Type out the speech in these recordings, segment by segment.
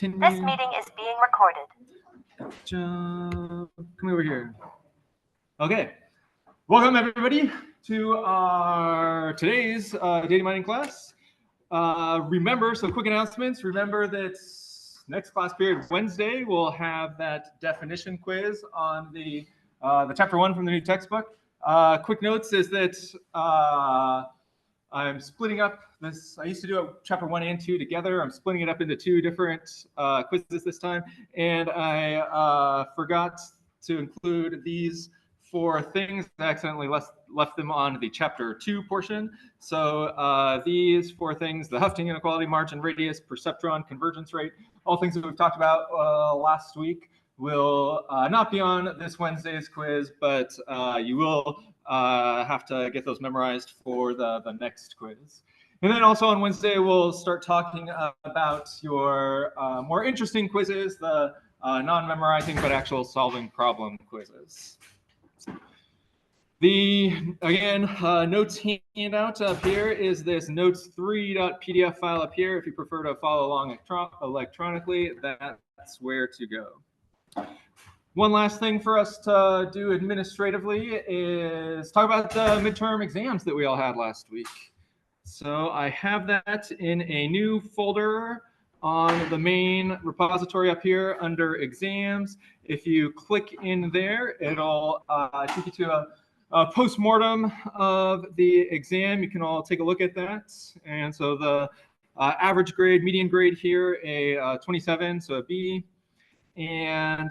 continue. This meeting is being recorded. Come over here. Okay. Welcome, everybody, to our today's data mining class. Remember, so quick announcements. Remember that next class period, Wednesday, we'll have that definition quiz on the chapter 1 from the new textbook. Quick notes is that I'm splitting up this. I used to do chapter 1 and 2 together. I'm splitting it up into 2 different quizzes this time, and I forgot to include these 4 things. I accidentally left them on the chapter 2 portion. So these 4 things: the Houghton inequality, margin, radius, perceptron, convergence rate, all things that we've talked about last week, will not be on this Wednesday's quiz, but you will have to get those memorized for the next quiz. And then also on Wednesday, we'll start talking about your more interesting quizzes, the non-memorizing but actual solving problem quizzes. Again, notes handout up here is this notes3.pdf file up here. If you prefer to follow along electronically, that's where to go. One last thing for us to do administratively is talk about the midterm exams that we all had last week. So I have that in a new folder on the main repository up here under exams. If you click in there, it'll take you to a post-mortem of the exam. You can all take a look at that. And so the average grade, median grade here, a 27, so a B. And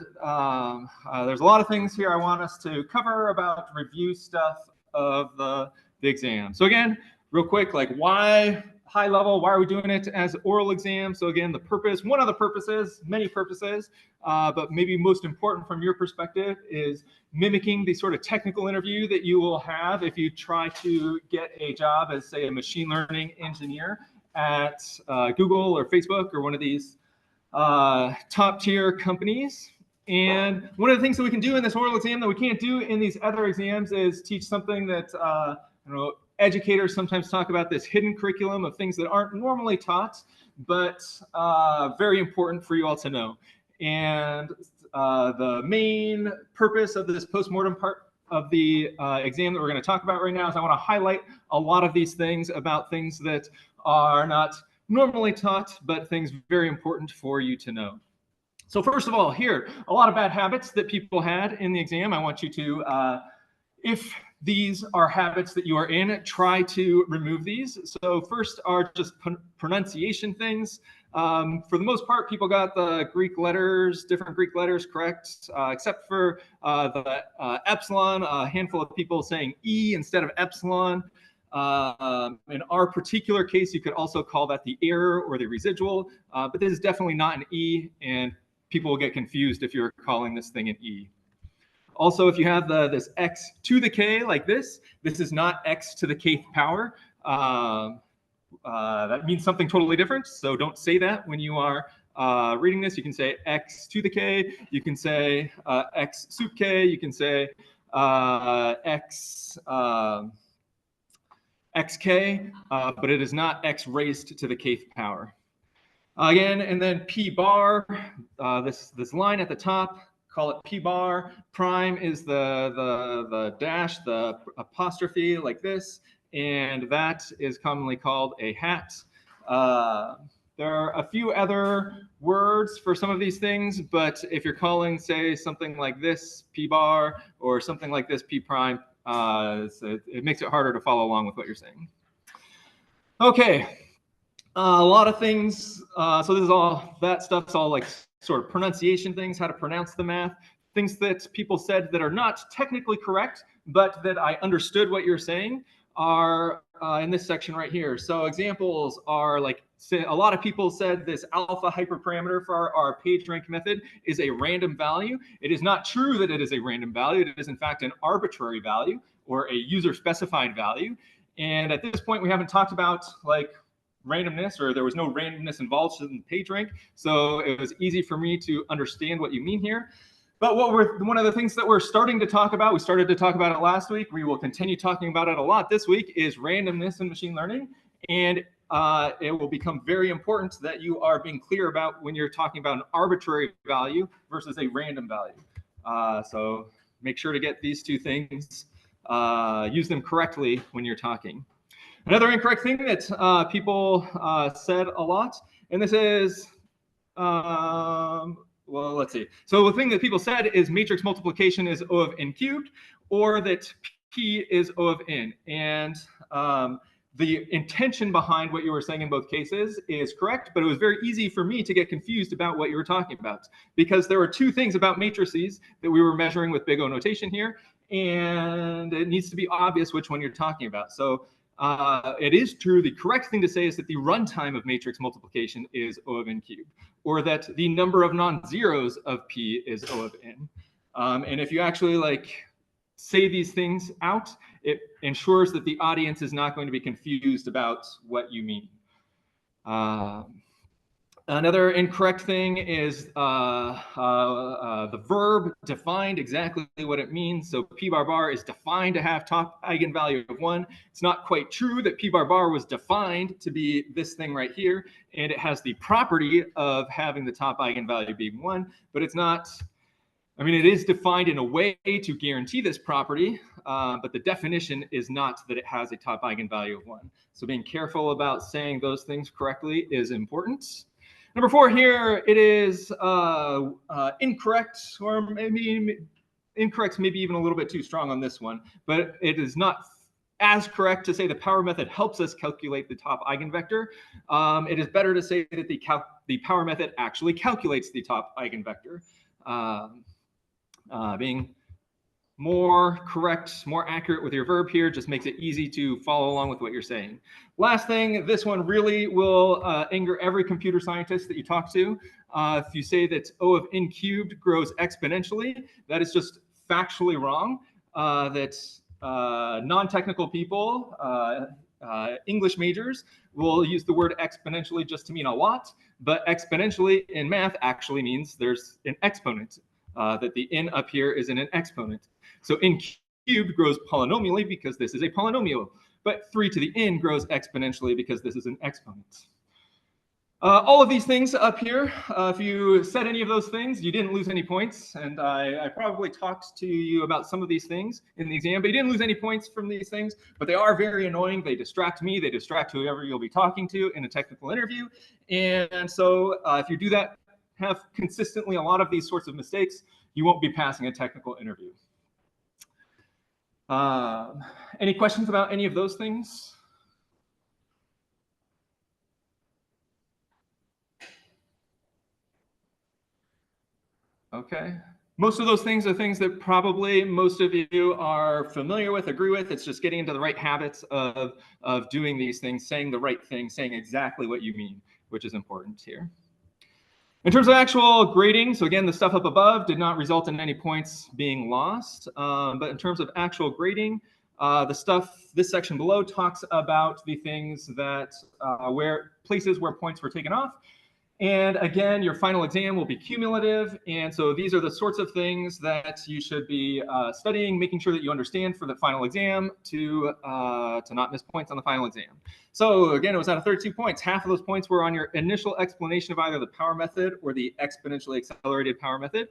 there's a lot of things here I want us to cover about review stuff of the exam. So again, real quick, like why high level? Why are we doing it as oral exam? So again, the purpose, one of the purposes, many purposes, but maybe most important from your perspective is mimicking the sort of technical interview that you will have if you try to get a job as, say, a machine learning engineer at Google or Facebook or one of these top tier companies. And one of the things that we can do in this oral exam that we can't do in these other exams is teach something that educators sometimes talk about, this hidden curriculum of things that aren't normally taught, but very important for you all to know. And the main purpose of this postmortem part of the exam that we're going to talk about right now is I want to highlight a lot of these things about things that are not normally taught, but things very important for you to know. So first of all, here, a lot of bad habits that people had in the exam. I want you to, if these are habits that you are in, try to remove these. So first are just pronunciation things. For the most part, people got the Greek letters, different Greek letters correct, except for the epsilon, a handful of people saying E instead of epsilon. In our particular case, you could also call that the error or the residual, but this is definitely not an E, and people will get confused if you're calling this thing an E. Also, if you have this x to the k like this is not x to the kth power. That means something totally different, so don't say that when you are reading this. You can say x to the k, you can say x sup k, you can say xk, but it is not x raised to the kth power. Again, and then p bar, this line at the top, call it p bar. Prime is the dash, the apostrophe like this, and that is commonly called a hat. There are a few other words for some of these things, but if you're calling, say, something like this p bar or something like this p prime, it makes it harder to follow along with what you're saying. Okay, a lot of things. So this is all, that stuff's all like sort of pronunciation things, how to pronounce the math, things that people said that are not technically correct, but that I understood what you're saying are in this section right here. So examples are like, a lot of people said this alpha hyperparameter for our PageRank method is a random value. It is not true that it is a random value. It is in fact an arbitrary value or a user specified value. And at this point, we haven't talked about like randomness, or there was no randomness involved in PageRank. So it was easy for me to understand what you mean here. But one of the things that we're starting to talk about, we started to talk about it last week, we will continue talking about it a lot this week, is randomness in machine learning. And it will become very important that you are being clear about when you're talking about an arbitrary value versus a random value. So make sure to get these two things, use them correctly when you're talking. Another incorrect thing that people said a lot, and this is, well, let's see. So the thing that people said is matrix multiplication is O of n cubed, or that P is O of n. And the intention behind what you were saying in both cases is correct, but it was very easy for me to get confused about what you were talking about, because there were two things about matrices that we were measuring with big O notation here, and it needs to be obvious which one you're talking about. So it is true, the correct thing to say is that the runtime of matrix multiplication is O of n cubed, or that the number of non-zeros of P is O of n. And if you actually say these things out, it ensures that the audience is not going to be confused about what you mean. Another incorrect thing is the verb defined exactly what it means. So P bar bar is defined to have top eigenvalue of 1. It's not quite true that P bar bar was defined to be this thing right here, and it has the property of having the top eigenvalue being 1, but it's not. I mean, it is defined in a way to guarantee this property, but the definition is not that it has a top eigenvalue of 1. So being careful about saying those things correctly is important. Number 4 here, it is incorrect, or maybe incorrect, maybe even a little bit too strong on this one, but it is not as correct to say the power method helps us calculate the top eigenvector. It is better to say that the power method actually calculates the top eigenvector. Being more correct, more accurate with your verb here just makes it easy to follow along with what you're saying. Last thing, this one really will anger every computer scientist that you talk to. If you say that O of n cubed grows exponentially, that is just factually wrong. That non-technical people, English majors, will use the word exponentially just to mean a lot, but exponentially in math actually means there's an exponent. That the n up here is in an exponent. So n cubed grows polynomially because this is a polynomial, but 3 to the n grows exponentially because this is an exponent. All of these things up here, if you said any of those things, you didn't lose any points, and I probably talked to you about some of these things in the exam, but you didn't lose any points from these things, but they are very annoying. They distract me, they distract whoever you'll be talking to in a technical interview, and so if you do that, have consistently a lot of these sorts of mistakes, you won't be passing a technical interview. Any questions about any of those things? Okay. Most of those things are things that probably most of you are familiar with, agree with. It's just getting into the right habits of doing these things, saying the right thing, saying exactly what you mean, which is important here. In terms of actual grading, so again, the stuff up above did not result in any points being lost. But in terms of actual grading, the stuff, this section below talks about the things that, places where points were taken off. And again, your final exam will be cumulative. And so these are the sorts of things that you should be studying, making sure that you understand for the final exam to not miss points on the final exam. So again, it was out of 32 points. Half of those points were on your initial explanation of either the power method or the exponentially accelerated power method.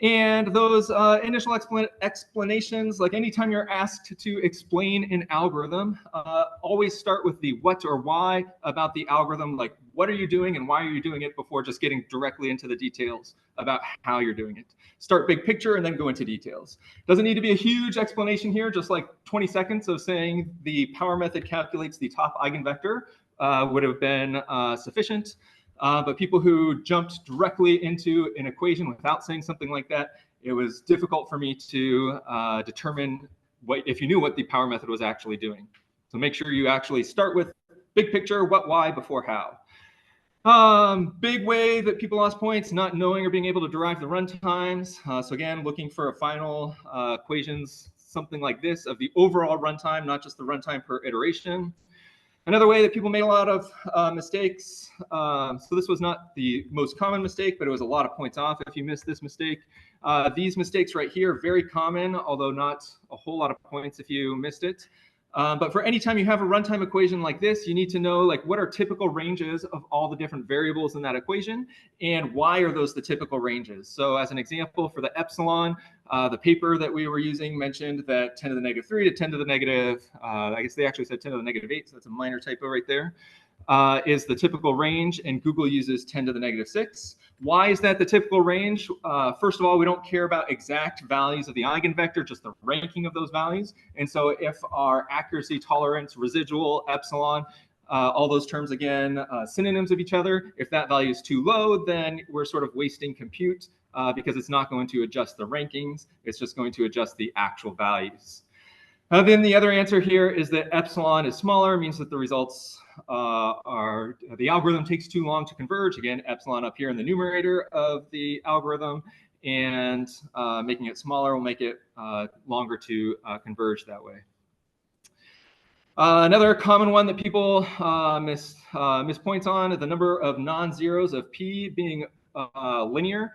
And those initial explanations, like anytime you're asked to explain an algorithm, always start with the what or why about the algorithm, like what are you doing and why are you doing it, before just getting directly into the details about how you're doing it. Start big picture and then go into details. Doesn't need to be a huge explanation here, just like 20 seconds of saying the power method calculates the top eigenvector would have been sufficient. But people who jumped directly into an equation without saying something like that, it was difficult for me to determine if you knew what the power method was actually doing. So make sure you actually start with big picture, what, why, before how. Big way that people lost points, not knowing or being able to derive the runtimes. So again, looking for a final equations, something like this, of the overall runtime, not just the runtime per iteration. Another way that people made a lot of mistakes, so this was not the most common mistake, but it was a lot of points off if you missed this mistake. These mistakes right here, very common, although not a whole lot of points if you missed it. But for any time you have a runtime equation like this, you need to know like what are typical ranges of all the different variables in that equation, and why are those the typical ranges. So as an example, for the epsilon, the paper that we were using mentioned that 10 to the negative 3 to 10 to the negative, I guess they actually said 10 to the negative 8, so that's a minor typo right there, is the typical range, and Google uses 10 to the negative 6. Why is that the typical range? First of all, we don't care about exact values of the eigenvector, just the ranking of those values. And so if our accuracy, tolerance, residual, epsilon, all those terms, again, synonyms of each other, if that value is too low, then we're sort of wasting compute because it's not going to adjust the rankings. It's just going to adjust the actual values. Then the other answer here is that epsilon is smaller, means that the results the algorithm takes too long to converge. Again, epsilon up here in the numerator of the algorithm, and making it smaller will make it longer to converge that way. Another common one that people miss points on is the number of non-zeros of p being linear.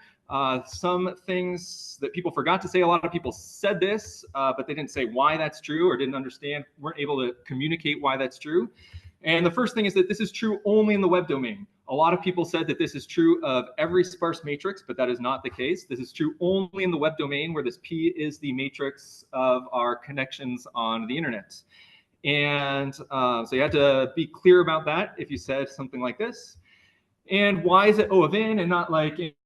Some things that people forgot to say, a lot of people said this, but they didn't say why that's true, or didn't understand, weren't able to communicate why that's true. And the first thing is that this is true only in the web domain. A lot of people said that this is true of every sparse matrix, but that is not the case. This is true only in the web domain, where this P is the matrix of our connections on the internet. And so you had to be clear about that if you said something like this. And why is it O of n and not like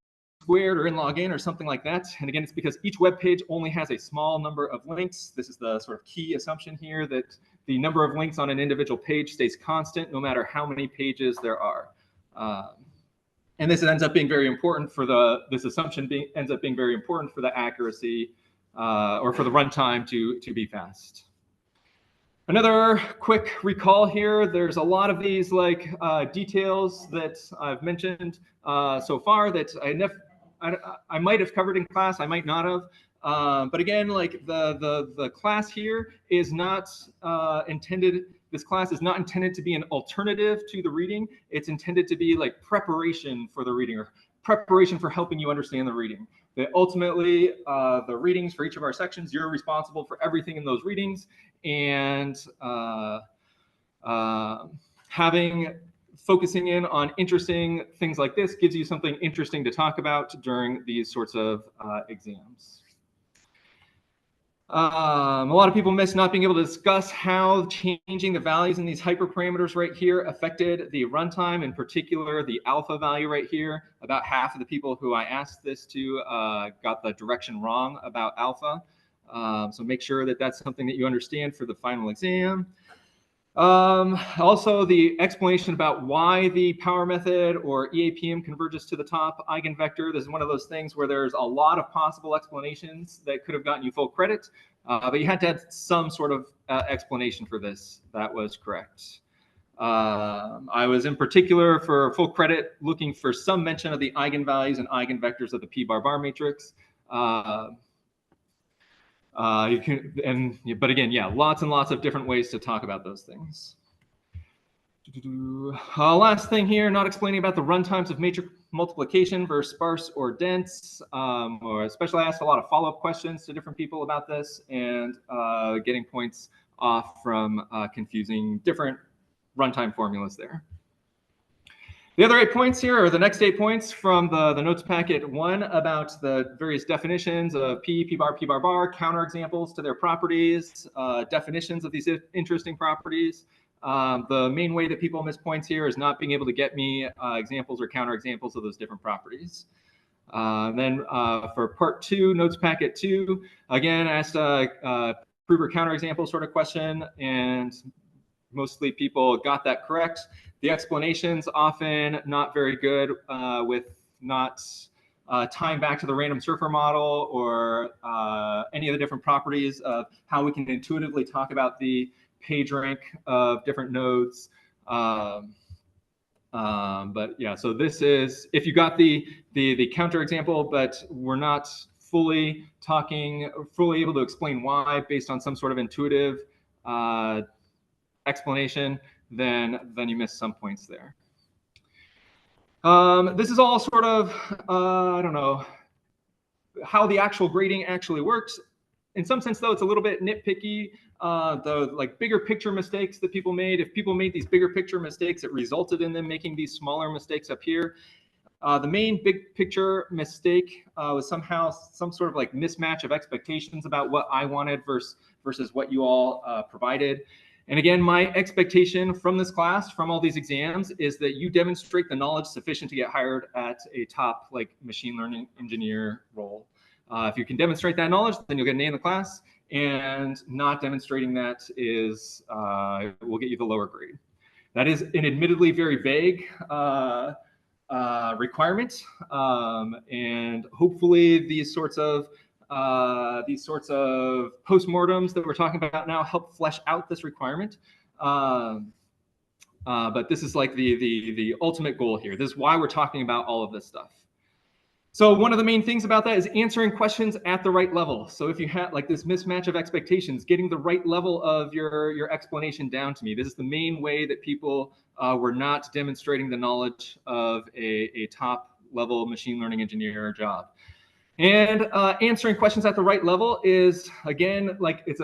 squared or in log n or something like that? And again, it's because each web page only has a small number of links. This is the sort of key assumption here, that the number of links on an individual page stays constant no matter how many pages there are. And this ends up being very important for this assumption ends up being very important for the accuracy or for the runtime to be fast. Another quick recall here, there's a lot of these like details that I've mentioned so far that I might have covered in class, I might not have. But again, like the class here is not intended, this class is not intended to be an alternative to the reading. It's intended to be like preparation for the reading, or preparation for helping you understand the reading. That ultimately, the readings for each of our sections, you're responsible for everything in those readings, and focusing in on interesting things like this gives you something interesting to talk about during these sorts of exams. A lot of people miss not being able to discuss how changing the values in these hyperparameters right here affected the runtime, in particular the alpha value right here. About half of the people who I asked this to got the direction wrong about alpha. So make sure that that's something that you understand for the final exam. Also, the explanation about why the power method or EAPM converges to the top eigenvector. This is one of those things where there's a lot of possible explanations that could have gotten you full credit, but you had to have some sort of explanation for this. That was correct. I was in particular for full credit looking for some mention of the eigenvalues and eigenvectors of the p-bar-bar matrix. But again, yeah, lots and lots of different ways to talk about those things. Last thing here, not explaining about the runtimes of matrix multiplication versus sparse or dense, or especially I asked a lot of follow-up questions to different people about this, and getting points off from confusing different runtime formulas there. The other 8 points here are the next 8 points from the notes packet 1 about the various definitions of p-bar, p-bar-bar, counterexamples to their properties, definitions of these interesting properties. The main way that people miss points here is not being able to get me examples or counterexamples of those different properties. Then for part 2, notes packet 2, again, I asked a prove or counterexample sort of question, and mostly people got that correct. The explanations often not very good with not tying back to the random surfer model or any of the different properties of how we can intuitively talk about the page rank of different nodes. But yeah, so this is, if you got the counterexample, but we're not fully able to explain why based on some sort of intuitive explanation, then you miss some points there. This is all sort of, I don't know, how the actual grading actually works. in some sense, though, it's a little bit nitpicky. The like bigger picture mistakes that people made, if people made these bigger picture mistakes, it resulted in them making these smaller mistakes up here. The main big picture mistake was somehow some sort of like mismatch of expectations about what I wanted versus what you all provided. And again, my expectation from this class, from all these exams, is that you demonstrate the knowledge sufficient to get hired at a top like machine learning engineer role. If you can demonstrate that knowledge, then you'll get an A in the class, and not demonstrating that is will get you the lower grade. That is an admittedly very vague requirement, and hopefully these sorts of postmortems that we're talking about now help flesh out this requirement. But this is like the ultimate goal here. This is why we're talking about all of this stuff. So one of the main things about that is answering questions at the right level. So if you have like this mismatch of expectations, getting the right level of your explanation down to me. This is the main way that people were not demonstrating the knowledge of a top level machine learning engineer job. And answering questions at the right level is, again, like it's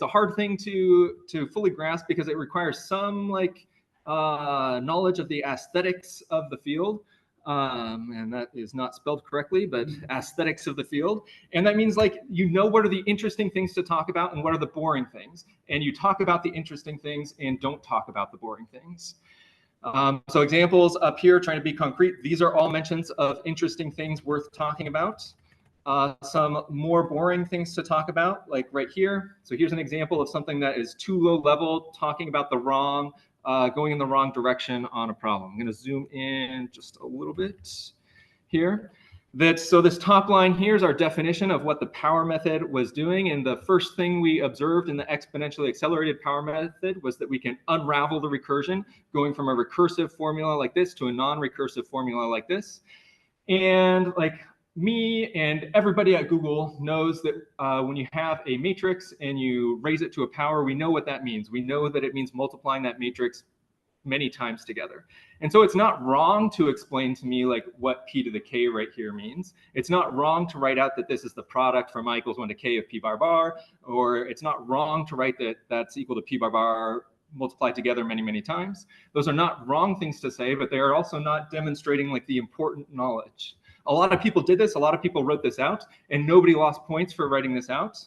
a hard thing to fully grasp because it requires some like knowledge of the aesthetics of the field. And that is not spelled correctly, but aesthetics of the field. And that means like, you know, what are the interesting things to talk about and what are the boring things. And you talk about the interesting things and don't talk about the boring things. So examples up here, trying to be concrete. These are all mentions of interesting things worth talking about. Some more boring things to talk about, like right here. So here's an example of something that is too low level, talking about the wrong, going in the wrong direction on a problem. I'm going to zoom in just a little bit here. So this top line here is our definition of what the power method was doing. And the first thing we observed in the exponentially accelerated power method was that we can unravel the recursion, going from a recursive formula like this to a non-recursive formula like this. And like me and everybody at Google knows that when you have a matrix and you raise it to a power, we know what that means. We know that it means multiplying that matrix many times together. And so it's not wrong to explain to me like what p to the k right here means. It's not wrong to write out that this is the product from I equals 1 to k of p bar bar, or it's not wrong to write that that's equal to p bar bar multiplied together many, many times. Those are not wrong things to say, but they are also not demonstrating like the important knowledge. A lot of people did this, a lot of people wrote this out, and nobody lost points for writing this out.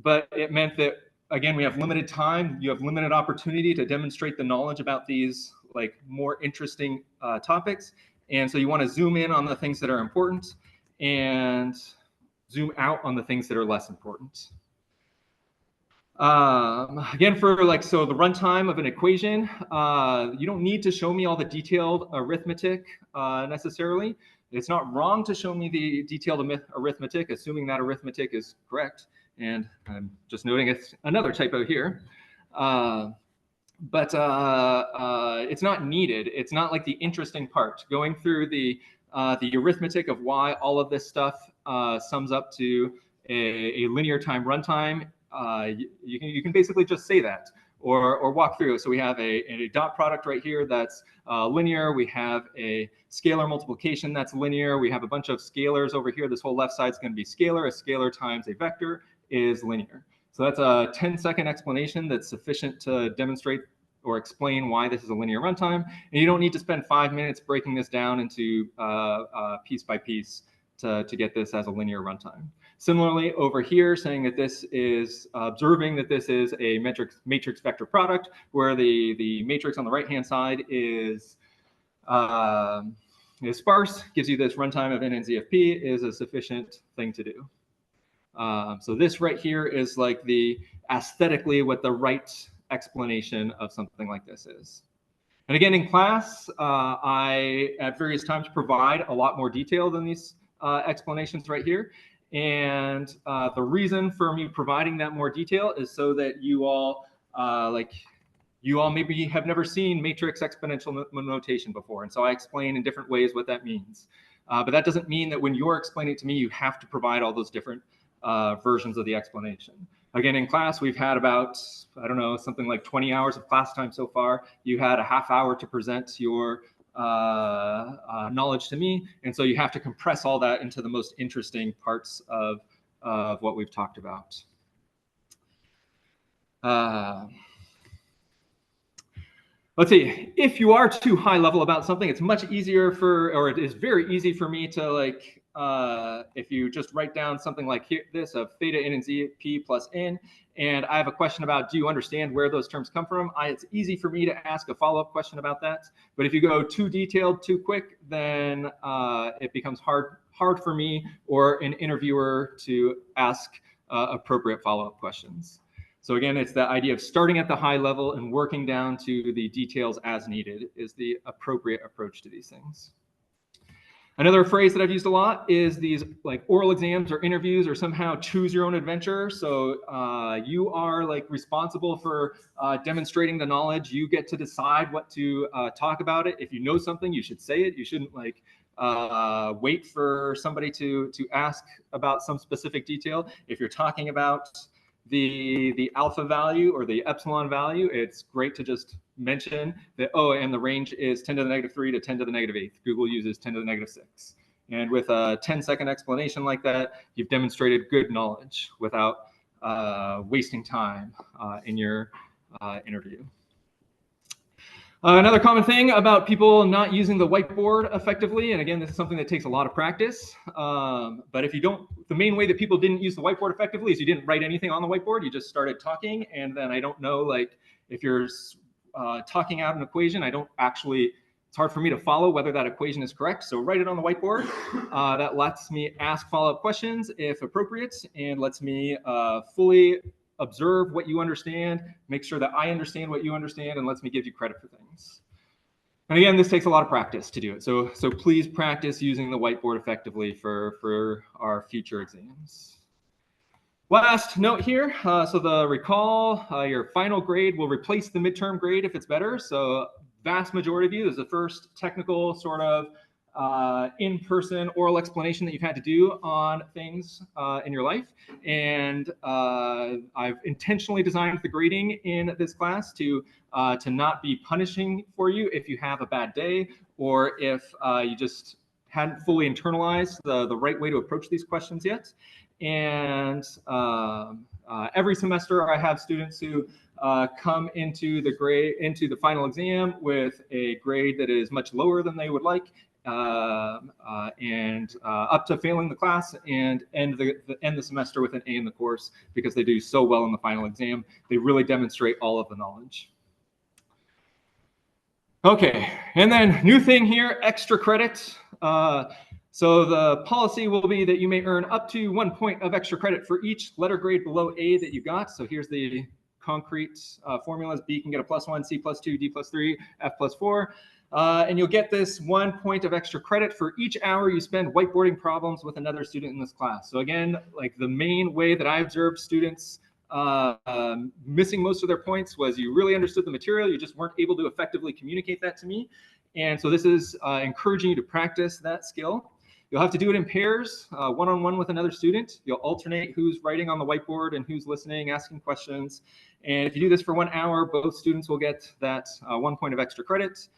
But it meant that, again, we have limited time, you have limited opportunity to demonstrate the knowledge about these like more interesting topics. And so you want to zoom in on the things that are important and zoom out on the things that are less important. Again, for like, so the runtime of an equation, you don't need to show me all the detailed arithmetic necessarily. It's not wrong to show me the detailed arithmetic, assuming that arithmetic is correct. And I'm just noting it's another typo here. But it's not needed. It's not like the interesting part. Going through the arithmetic of why all of this stuff sums up to a linear time runtime, you can basically just say that or walk through. So we have a dot product right here that's linear. We have a scalar multiplication that's linear. We have a bunch of scalars over here. This whole left side is going to be scalar. A scalar times a vector is linear. So that's a 10-second explanation that's sufficient to demonstrate or explain why this is a linear runtime. And you don't need to spend 5 minutes breaking this down into piece by piece to get this as a linear runtime. Similarly, over here, saying that this is observing that this is a matrix vector product, where the matrix on the right-hand side is sparse, gives you this runtime of n and ZFP, is a sufficient thing to do. So this right here is like the aesthetically what the right explanation of something like this is. And again, in class, I at various times provide a lot more detail than these explanations right here. And the reason for me providing that more detail is so that you all maybe have never seen matrix exponential notation before. And so I explain in different ways what that means. But that doesn't mean that when you're explaining it to me, you have to provide all those different versions of the explanation. Again, in class, we've had about, I don't know, something like 20 hours of class time so far. You had a half hour to present your knowledge to me. And so you have to compress all that into the most interesting parts of what we've talked about. Let's see, if you are too high level about something, it's much easier or it is very easy for me to like, if you just write down something like this of theta n and z p plus n, and I have a question about, do you understand where those terms come from? It's easy for me to ask a follow-up question about that. But if you go too detailed, too quick, then it becomes hard for me or an interviewer to ask appropriate follow-up questions. So again, it's the idea of starting at the high level and working down to the details as needed is the appropriate approach to these things. Another phrase that I've used a lot is these like oral exams or interviews or somehow choose your own adventure. So you are like responsible for demonstrating the knowledge. You get to decide what to talk about it. If you know something, you should say it. You shouldn't like wait for somebody to ask about some specific detail. If you're talking about the alpha value or the epsilon value, it's great to just mention that, oh, and the range is 10 to the negative 3 to 10 to the negative 8. Google uses 10 to the negative 6. And with a 10-second explanation like that, you've demonstrated good knowledge without wasting time in your interview. Another common thing about people not using the whiteboard effectively, and again, this is something that takes a lot of practice, but if you don't, the main way that people didn't use the whiteboard effectively is you didn't write anything on the whiteboard, you just started talking, and then I don't know, like, if you're talking out an equation, I don't actually, it's hard for me to follow whether that equation is correct, so write it on the whiteboard. That lets me ask follow-up questions if appropriate, and lets me fully observe what you understand, make sure that I understand what you understand, and lets me give you credit for things. And again, this takes a lot of practice to do it. So please practice using the whiteboard effectively for our future exams. Last note here, so the recall, your final grade will replace the midterm grade if it's better. So vast majority of you, this is the first technical sort of in-person oral explanation that you've had to do on things in your life. And I've intentionally designed the grading in this class to not be punishing for you if you have a bad day or if you just hadn't fully internalized the right way to approach these questions yet. And every semester I have students who come into the final exam with a grade that is much lower than they would like, and up to failing the class and end the semester with an A in the course because they do so well in the final exam. They really demonstrate all of the knowledge. Okay, and then new thing here, extra credit. So the policy will be that you may earn up to 1 point of extra credit for each letter grade below A that you got. So here's the concrete formulas. B can get a +1, C +2, D +3, F +4. And you'll get this 1 point of extra credit for each hour you spend whiteboarding problems with another student in this class. So again, like the main way that I observed students missing most of their points was you really understood the material, you just weren't able to effectively communicate that to me. And so this is encouraging you to practice that skill. You'll have to do it in pairs, one-on-one with another student. You'll alternate who's writing on the whiteboard and who's listening, asking questions. And if you do this for 1 hour, both students will get that 1 point of extra credit.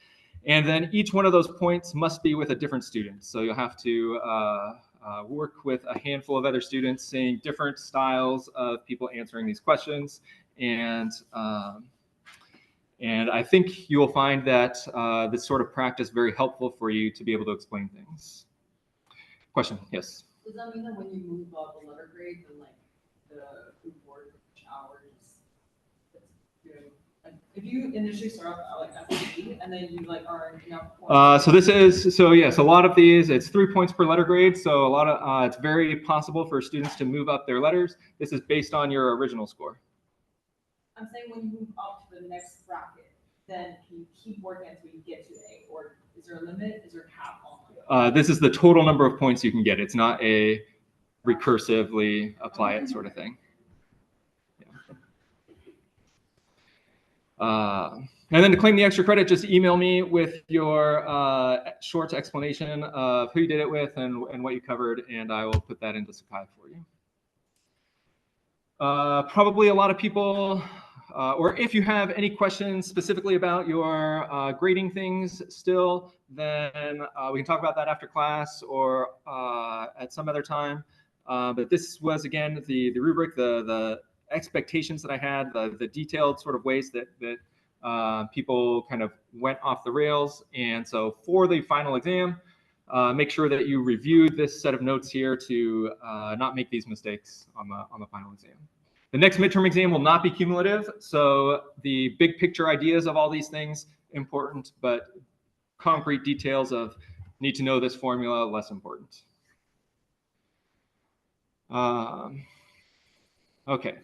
And then each one of those points must be with a different student. So you'll have to work with a handful of other students, seeing different styles of people answering these questions. And I think you will find that this sort of practice very helpful for you to be able to explain things. Question, yes? Does that mean that when you move up a letter grade, then like the board each hour is doing, like, if you initially start off at like FD and then you like earn enough points? Yes, a lot of these, it's 3 points per letter grade. So a lot of, it's very possible for students to move up their letters. This is based on your original score. I'm saying when you move up to the next bracket, then can you keep working until you get to A, or is there a limit? Is there a cap on it? This is the total number of points you can get. It's not a recursively apply it sort of thing. Yeah. And then to claim the extra credit, just email me with your short explanation of who you did it with and what you covered, and I will put that into Sakai for you. Probably a lot of people, or if you have any questions specifically about your grading things still, then we can talk about that after class or at some other time. But this was, again, the rubric, the expectations that I had, the detailed sort of ways that people kind of went off the rails. And so for the final exam, make sure that you review this set of notes here to not make these mistakes on the final exam. The next midterm exam will not be cumulative, so the big picture ideas of all these things important, but concrete details of need to know this formula less important. Okay.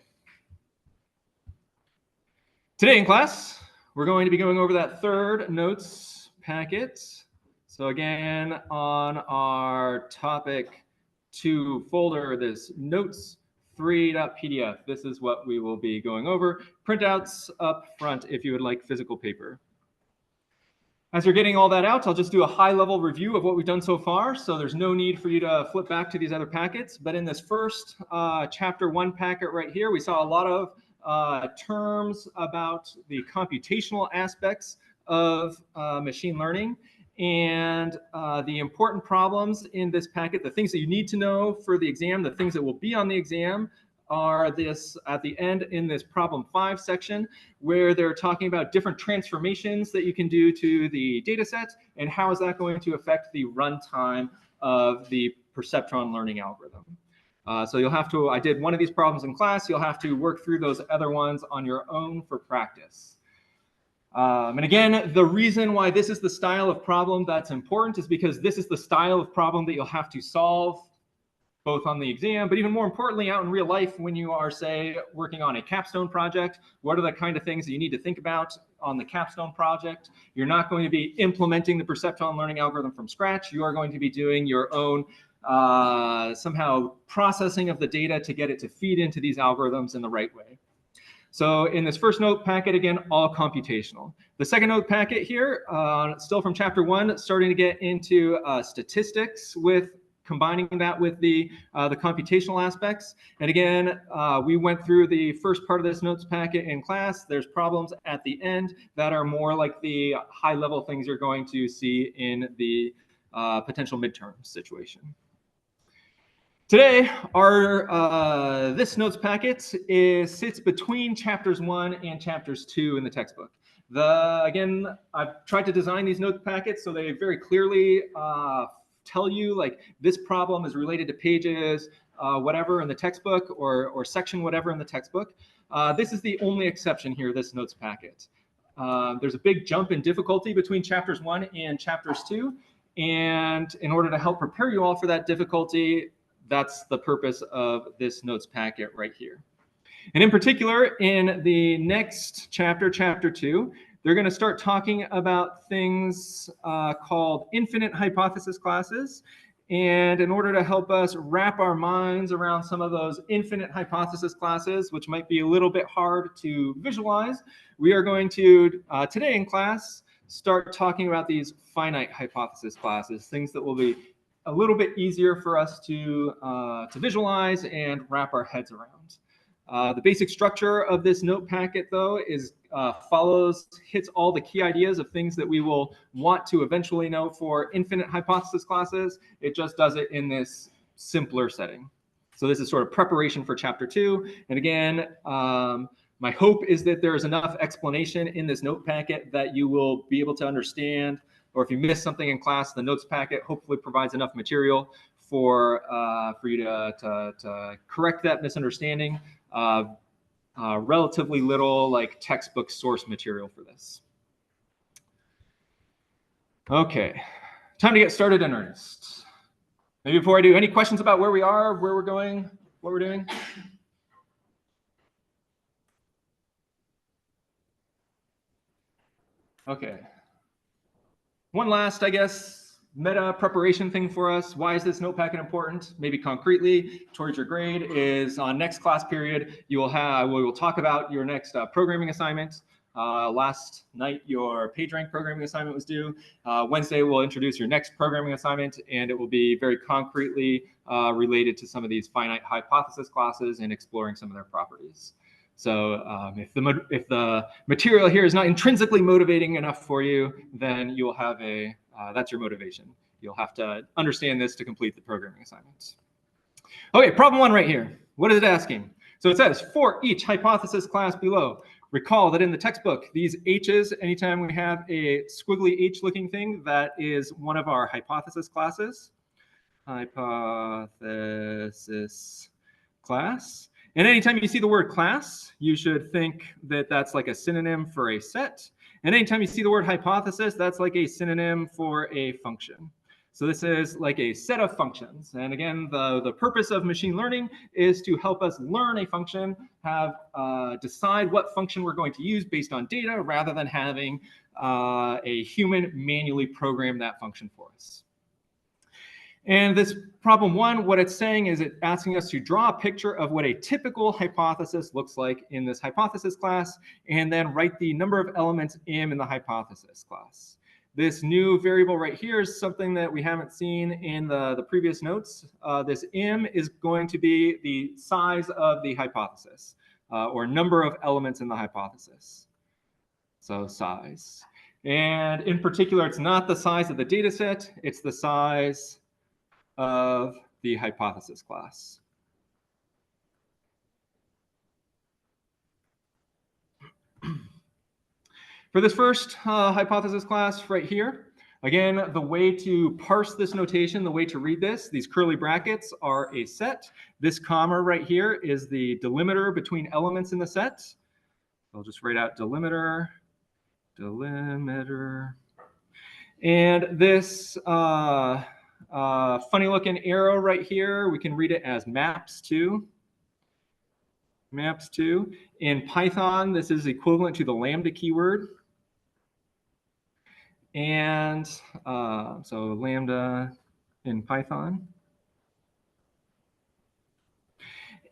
Today in class, we're going to be going over that third notes packet. So again, on our topic 2 folder, this notes 3.pdf. This is what we will be going over. Printouts up front if you would like physical paper. As you're getting all that out, I'll just do a high-level review of what we've done so far. So there's no need for you to flip back to these other packets. But in this first chapter 1 packet right here, we saw a lot of terms about the computational aspects of machine learning and the important problems in this packet, the things that you need to know for the exam, the things that will be on the exam are this at the end in this problem 5 section, where they're talking about different transformations that you can do to the data set and how is that going to affect the runtime of the perceptron learning algorithm. So you'll have to, I did one of these problems in class, you'll have to work through those other ones on your own for practice. And again, the reason why this is the style of problem that's important is because this is the style of problem that you'll have to solve both on the exam, but even more importantly, out in real life when you are, say, working on a capstone project. What are the kind of things that you need to think about on the capstone project? You're not going to be implementing the perceptron learning algorithm from scratch. You are going to be doing your own somehow processing of the data to get it to feed into these algorithms in the right way. So in this first note packet, again, all computational. The second note packet here, still from chapter 1, starting to get into statistics with combining that with the computational aspects. And again, we went through the first part of this notes packet in class. There's problems at the end that are more like the high level things you're going to see in the potential midterm situation. Today, our this notes packet sits between chapters 1 and chapters 2 in the textbook. Again, I've tried to design these notes packets so they very clearly tell you like this problem is related to pages whatever in the textbook or section whatever in the textbook. This is the only exception here, this notes packet. There's a big jump in difficulty between chapters 1 and chapters 2. And in order to help prepare you all for that difficulty, that's the purpose of this notes packet right here. And in particular, in the next chapter, chapter 2, they're going to start talking about things called infinite hypothesis classes. And in order to help us wrap our minds around some of those infinite hypothesis classes, which might be a little bit hard to visualize, we are going to, today in class, start talking about these finite hypothesis classes, things that will be a little bit easier for us to visualize and wrap our heads around. The basic structure of this note packet, though, is hits all the key ideas of things that we will want to eventually know for infinite hypothesis classes. It just does it in this simpler setting. So this is sort of preparation for chapter 2. And again, my hope is that there is enough explanation in this note packet that you will be able to understand, or if you miss something in class, the notes packet hopefully provides enough material for you to correct that misunderstanding. Relatively little like textbook source material for this. Okay, time to get started in earnest. Maybe before I do, any questions about where we are, where we're going, what we're doing? Okay. One last, I guess, meta preparation thing for us. Why is this note packet important? Maybe concretely towards your grade is on next class period, we will talk about your next programming assignment. Last night, your PageRank programming assignment was due. Wednesday, we'll introduce your next programming assignment, and it will be very concretely related to some of these finite hypothesis classes and exploring some of their properties. So if the material here is not intrinsically motivating enough for you, then you will have that's your motivation. You'll have to understand this to complete the programming assignments. Okay, problem 1 right here. What is it asking? So it says, for each hypothesis class below, recall that in the textbook, these H's, anytime we have a squiggly H looking thing, that is one of our hypothesis classes. Hypothesis class. And anytime you see the word class, you should think that that's like a synonym for a set. And anytime you see the word hypothesis, that's like a synonym for a function. So this is like a set of functions. And again, the purpose of machine learning is to help us learn a function, decide what function we're going to use based on data, rather than having a human manually program that function for us. And this problem one, what it's saying is it's asking us to draw a picture of what a typical hypothesis looks like in this hypothesis class, and then write the number of elements M in the hypothesis class. This new variable right here is something that we haven't seen in the previous notes. This M is going to be the size of the hypothesis, or number of elements in the hypothesis. So size. And in particular, it's not the size of the data set, it's the size of the hypothesis class. For this first hypothesis class right here, again, the way to parse this notation, the way to read this, these curly brackets are a set. This comma right here is the delimiter between elements in the set. I'll just write out delimiter. And this funny looking arrow right here, we can read it as maps to. Maps to. In Python, this is equivalent to the lambda keyword. And so lambda in Python.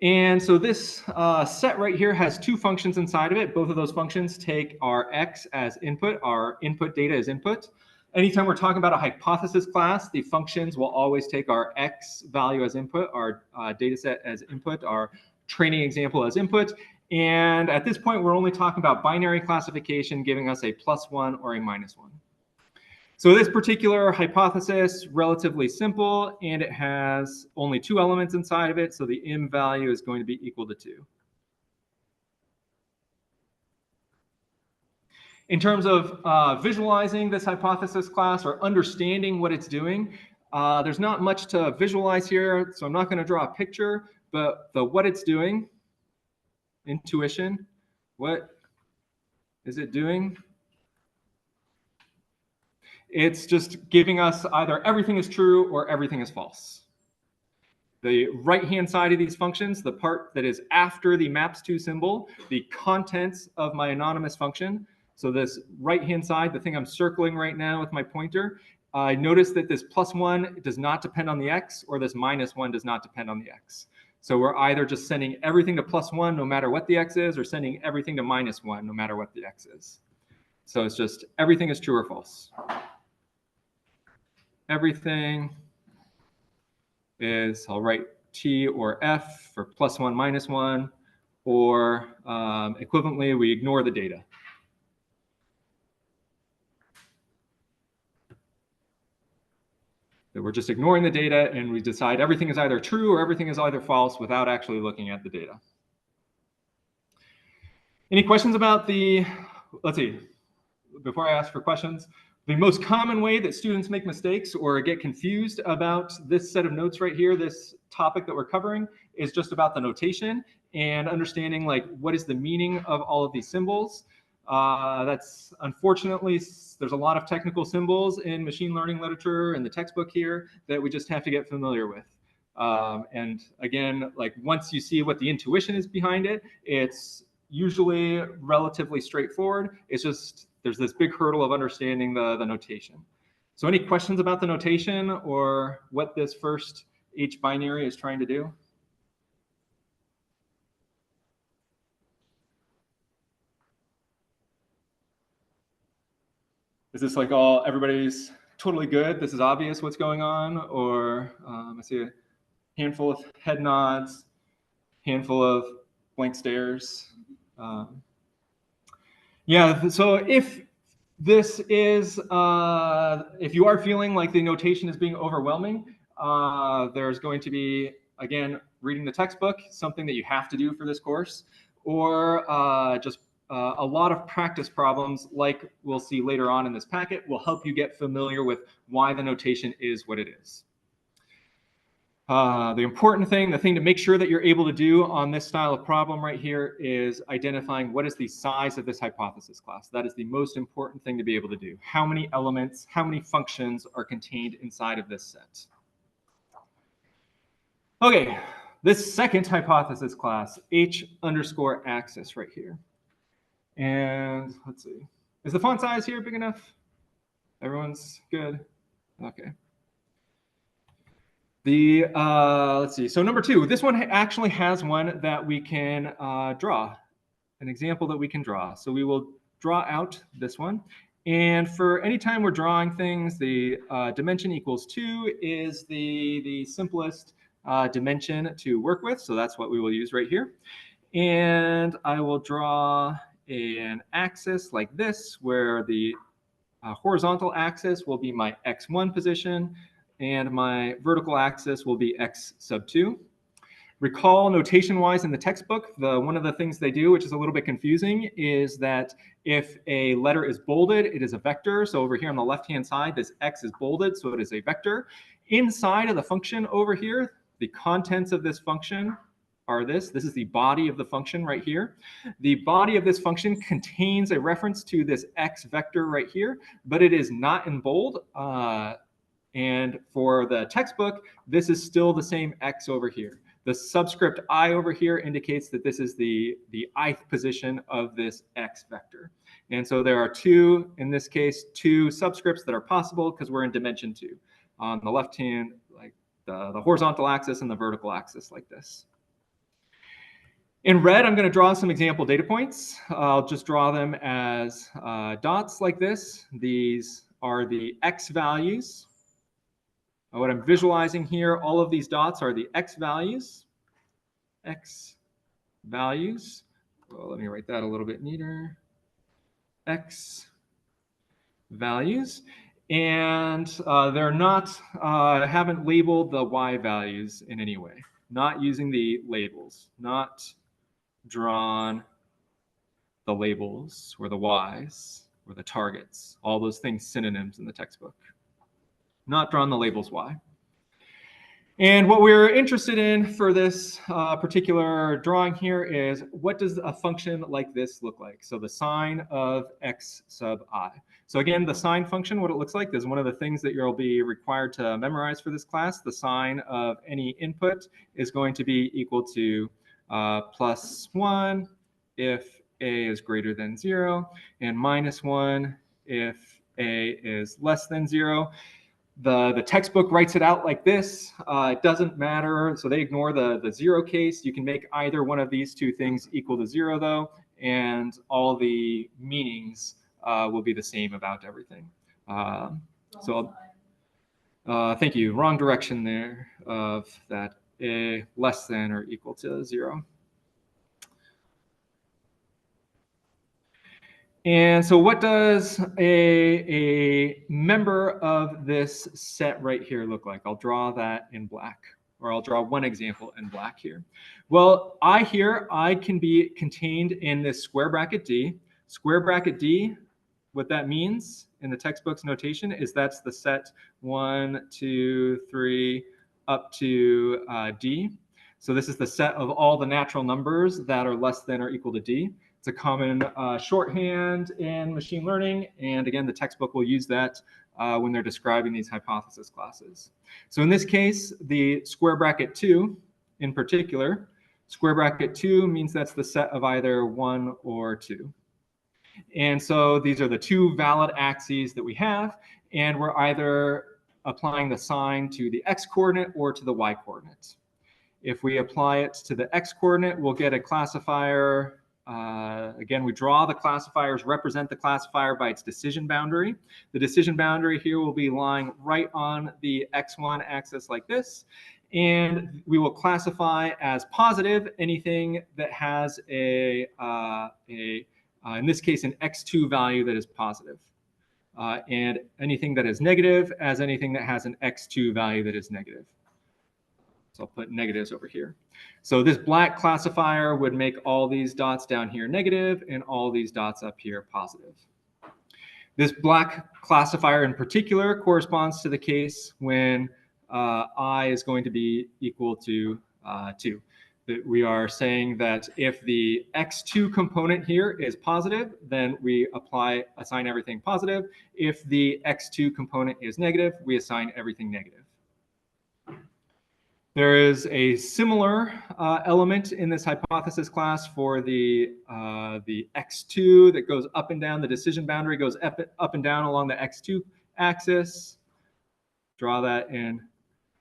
And so this set right here has two functions inside of it. Both of those functions take our x as input, our input data as input. Anytime we're talking about a hypothesis class, the functions will always take our x value as input, our data set as input, our training example as input. And at this point, we're only talking about binary classification, giving us a +1 or a -1. So this particular hypothesis, relatively simple, and it has only 2 elements inside of it, so the M value is going to be equal to 2. In terms of visualizing this hypothesis class or understanding what it's doing, there's not much to visualize here, so I'm not going to draw a picture, but what it's doing, intuition, what is it doing? It's just giving us either everything is true or everything is false. The right-hand side of these functions, the part that is after the maps_to symbol, the contents of my anonymous function. So this right-hand side, the thing I'm circling right now with my pointer, I notice that this +1 does not depend on the x, or this -1 does not depend on the x. So we're either just sending everything to +1 no matter what the x is, or sending everything to -1 no matter what the x is. So it's just everything is true or false. Everything is, I'll write T or F for +1, -1, or equivalently, we ignore the data. That we're just ignoring the data and we decide everything is either true or everything is either false without actually looking at the data. Any questions about let's see, before I ask for questions, the most common way that students make mistakes or get confused about this set of notes right here, this topic that we're covering, is just about the notation and understanding like what is the meaning of all of these symbols. That's unfortunately, there's a lot of technical symbols in machine learning literature in the textbook here that we just have to get familiar with. And again, like once you see what the intuition is behind it, it's usually relatively straightforward. It's just, there's this big hurdle of understanding the notation. So any questions about the notation or what this first H binary is trying to do? Is this like everybody's totally good? This is obvious what's going on? Or I see a handful of head nods, handful of blank stares. Yeah, so if this is, if you are feeling like the notation is being overwhelming, there's going to be again, reading the textbook, something that you have to do for this course, or just a lot of practice problems like we'll see later on in this packet will help you get familiar with why the notation is what it is. The important thing, the thing to make sure that you're able to do on this style of problem right here is identifying what is the size of this hypothesis class. That is the most important thing to be able to do. How many elements, how many functions are contained inside of this set? Okay, this second hypothesis class, h_axis right here. And let's see, is the font size here big enough? Everyone's good? Okay. Let's see, so number 2, this one actually has one that we can draw, an example that we can draw. So we will draw out this one. And for any time we're drawing things, the dimension equals 2 is the simplest dimension to work with. So that's what we will use right here. And I will draw an axis like this, where the horizontal axis will be my x1 position, and my vertical axis will be x sub 2. Recall notation-wise in the textbook, one of the things they do, which is a little bit confusing, is that if a letter is bolded, it is a vector. So over here on the left-hand side, this x is bolded, so it is a vector. Inside of the function over here, the contents of this function are this. This is the body of the function right here. The body of this function contains a reference to this x vector right here, but it is not in bold. And for the textbook, this is still the same x over here. The subscript I over here indicates that this is the ith position of this x vector. And so there are two, in this case, two subscripts that are possible because we're in dimension 2. On the left hand, like the horizontal axis and the vertical axis like this. In red, I'm going to draw some example data points. I'll just draw them as dots like this. These are the x values. What I'm visualizing here, all of these dots are the x values. X values. Well, let me write that a little bit neater. X values. And they're not, haven't labeled the y values in any way. Not using the labels. Not drawn the labels or the y's or the targets. All those things synonyms in the textbook. Not drawn the labels y. And what we're interested in for this particular drawing here is, what does a function like this look like? So the sine of x sub I. So again, the sine function, what it looks like, is one of the things that you'll be required to memorize for this class. The sine of any input is going to be equal to +1 if a is greater than 0, and -1 if a is less than 0. The textbook writes it out like this. It doesn't matter, so they ignore the 0 case. You can make either one of these two things equal to 0 though, and all the meanings will be the same about everything. Thank you, wrong direction there of that a less than or equal to 0. And so what does a member of this set right here look like? I'll draw that in black, or I'll draw one example in black here. Well, I can be contained in this square bracket D. Square bracket D, what that means in the textbook's notation is that's the set 1, 2, 3, up to D. So this is the set of all the natural numbers that are less than or equal to D. It's a common shorthand in machine learning, and again, the textbook will use that when they're describing these hypothesis classes. So in this case, the square bracket 2 in particular, square bracket 2 means that's the set of either 1 or 2. And so these are the two valid axes that we have, and we're either applying the sign to the x-coordinate or to the y-coordinate. If we apply it to the x-coordinate, we'll get a classifier. Again, we draw the classifiers, represent the classifier by its decision boundary. The decision boundary here will be lying right on the x1 axis like this. And we will classify as positive anything that has in this case, an x2 value that is positive. And anything that is negative as anything that has an x2 value that is negative. So I'll put negatives over here. So this black classifier would make all these dots down here negative and all these dots up here positive. This black classifier in particular corresponds to the case when I is going to be equal to 2. That we are saying that if the x2 component here is positive, then we assign everything positive. If the x2 component is negative, we assign everything negative. There is a similar element in this hypothesis class for the x2 that goes up and down. The decision boundary goes up and down along the x2 axis. Draw that in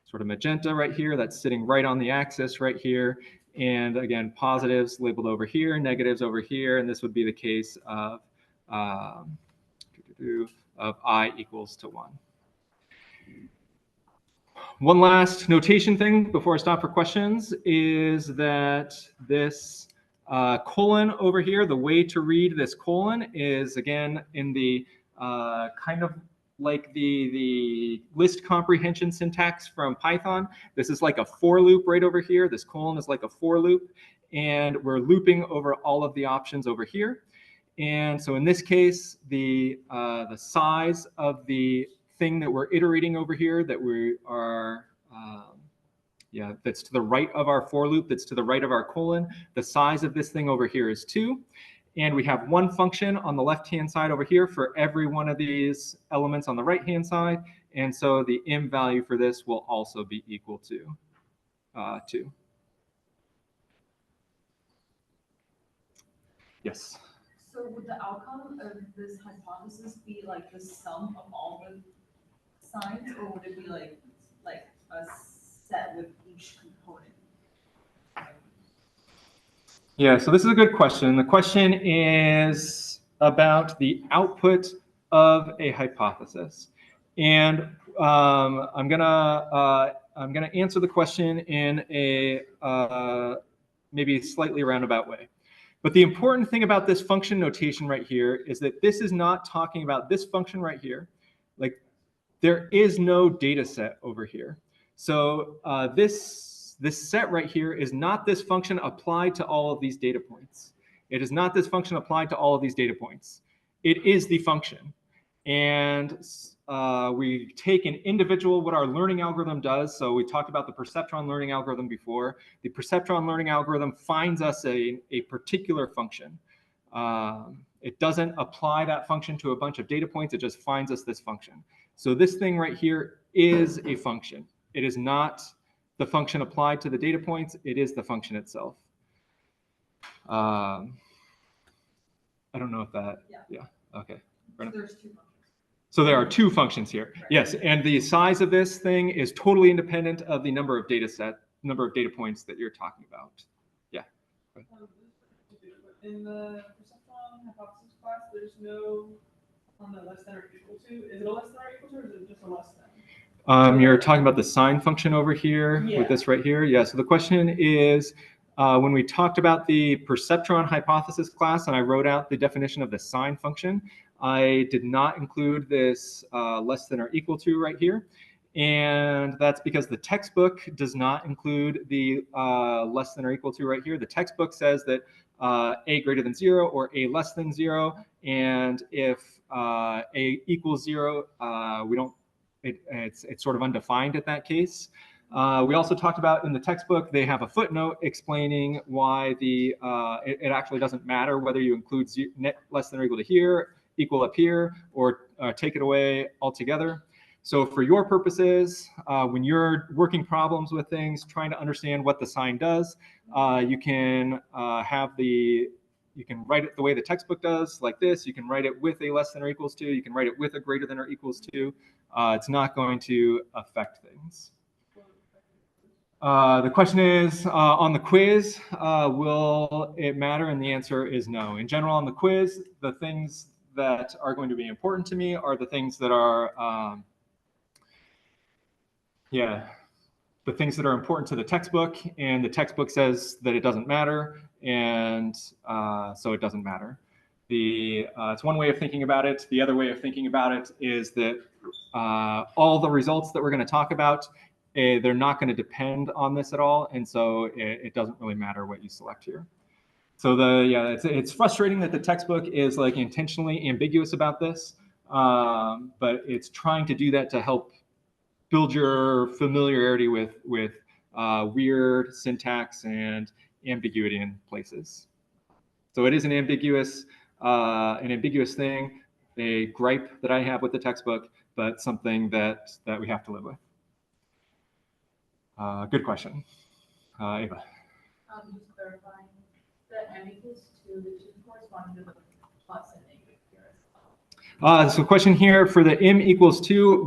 sort of magenta right here. That's sitting right on the axis right here. And again, positives labeled over here, negatives over here. And this would be the case of I equals to 1. One last notation thing before I stop for questions is that this colon over here, the way to read this colon is, again, in the kind of like the list comprehension syntax from Python. This is like a for loop right over here. This colon is like a for loop, and we're looping over all of the options over here. And so in this case, the size of the thing that we're iterating over here that we are, that's to the right of our for loop, that's to the right of our colon. The size of this thing over here is 2. And we have one function on the left-hand side over here for every one of these elements on the right-hand side. And so the m value for this will also be equal to 2. Yes? So would the outcome of this hypothesis be like the sum of all the signs, or would it be like a set with each component? Yeah, so this is a good question. The question is about the output of a hypothesis, and I'm gonna answer the question in a maybe slightly roundabout way. But the important thing about this function notation right here is that this is not talking about this function right here. Like, there is no data set over here. So this set right here is not this function applied to all of these data points. It is not this function applied to all of these data points. It is the function. And we take an individual, what our learning algorithm does. So we talked about the perceptron learning algorithm before. The perceptron learning algorithm finds us a particular function. It doesn't apply that function to a bunch of data points. It just finds us this function. So this thing right here is a function. It is not the function applied to the data points. It is the function itself. I don't know if that, yeah, okay. So there's 2 functions. So there are 2 functions here. Right. Yes, and the size of this thing is totally independent of the number of data points that you're talking about. Yeah. In the perceptron hypothesis class, there's no on the less than or equal to. Is it a less than or equal to, or is it just a less than? You're talking about the sign function over here with this right here. Yeah, so the question is, when we talked about the perceptron hypothesis class and I wrote out the definition of the sign function, I did not include this less than or equal to right here. And that's because the textbook does not include the less than or equal to right here. The textbook says that a greater than 0 or a less than 0. And if a equals 0, we don't, it's sort of undefined at that case. We also talked about in the textbook, they have a footnote explaining why it actually doesn't matter whether you include less than or equal to here, equal up here, or take it away altogether. So for your purposes, when you're working problems with things, trying to understand what the sign does, you can you can write it the way the textbook does, like this. You can write it with a less than or equals to. You can write it with a greater than or equals to. It's not going to affect things. The question is, on the quiz, will it matter? And the answer is no. In general, on the quiz, the things that are going to be important to me are the things that are, the things that are important to the textbook, and the textbook says that it doesn't matter, and so it doesn't matter. It's one way of thinking about it. The other way of thinking about it is that all the results that we're going to talk about they're not going to depend on this at all, and so it doesn't really matter what you select here. So it's frustrating that the textbook is like intentionally ambiguous about this, but it's trying to do that to help build your familiarity with weird syntax and ambiguity in places. So it is an ambiguous thing, a gripe that I have with the textbook, but something that we have to live with. Good question, Ava. Just clarifying, the n equals 2, the 2 correspond to the plus and negative here as well. So question here for the m equals 2,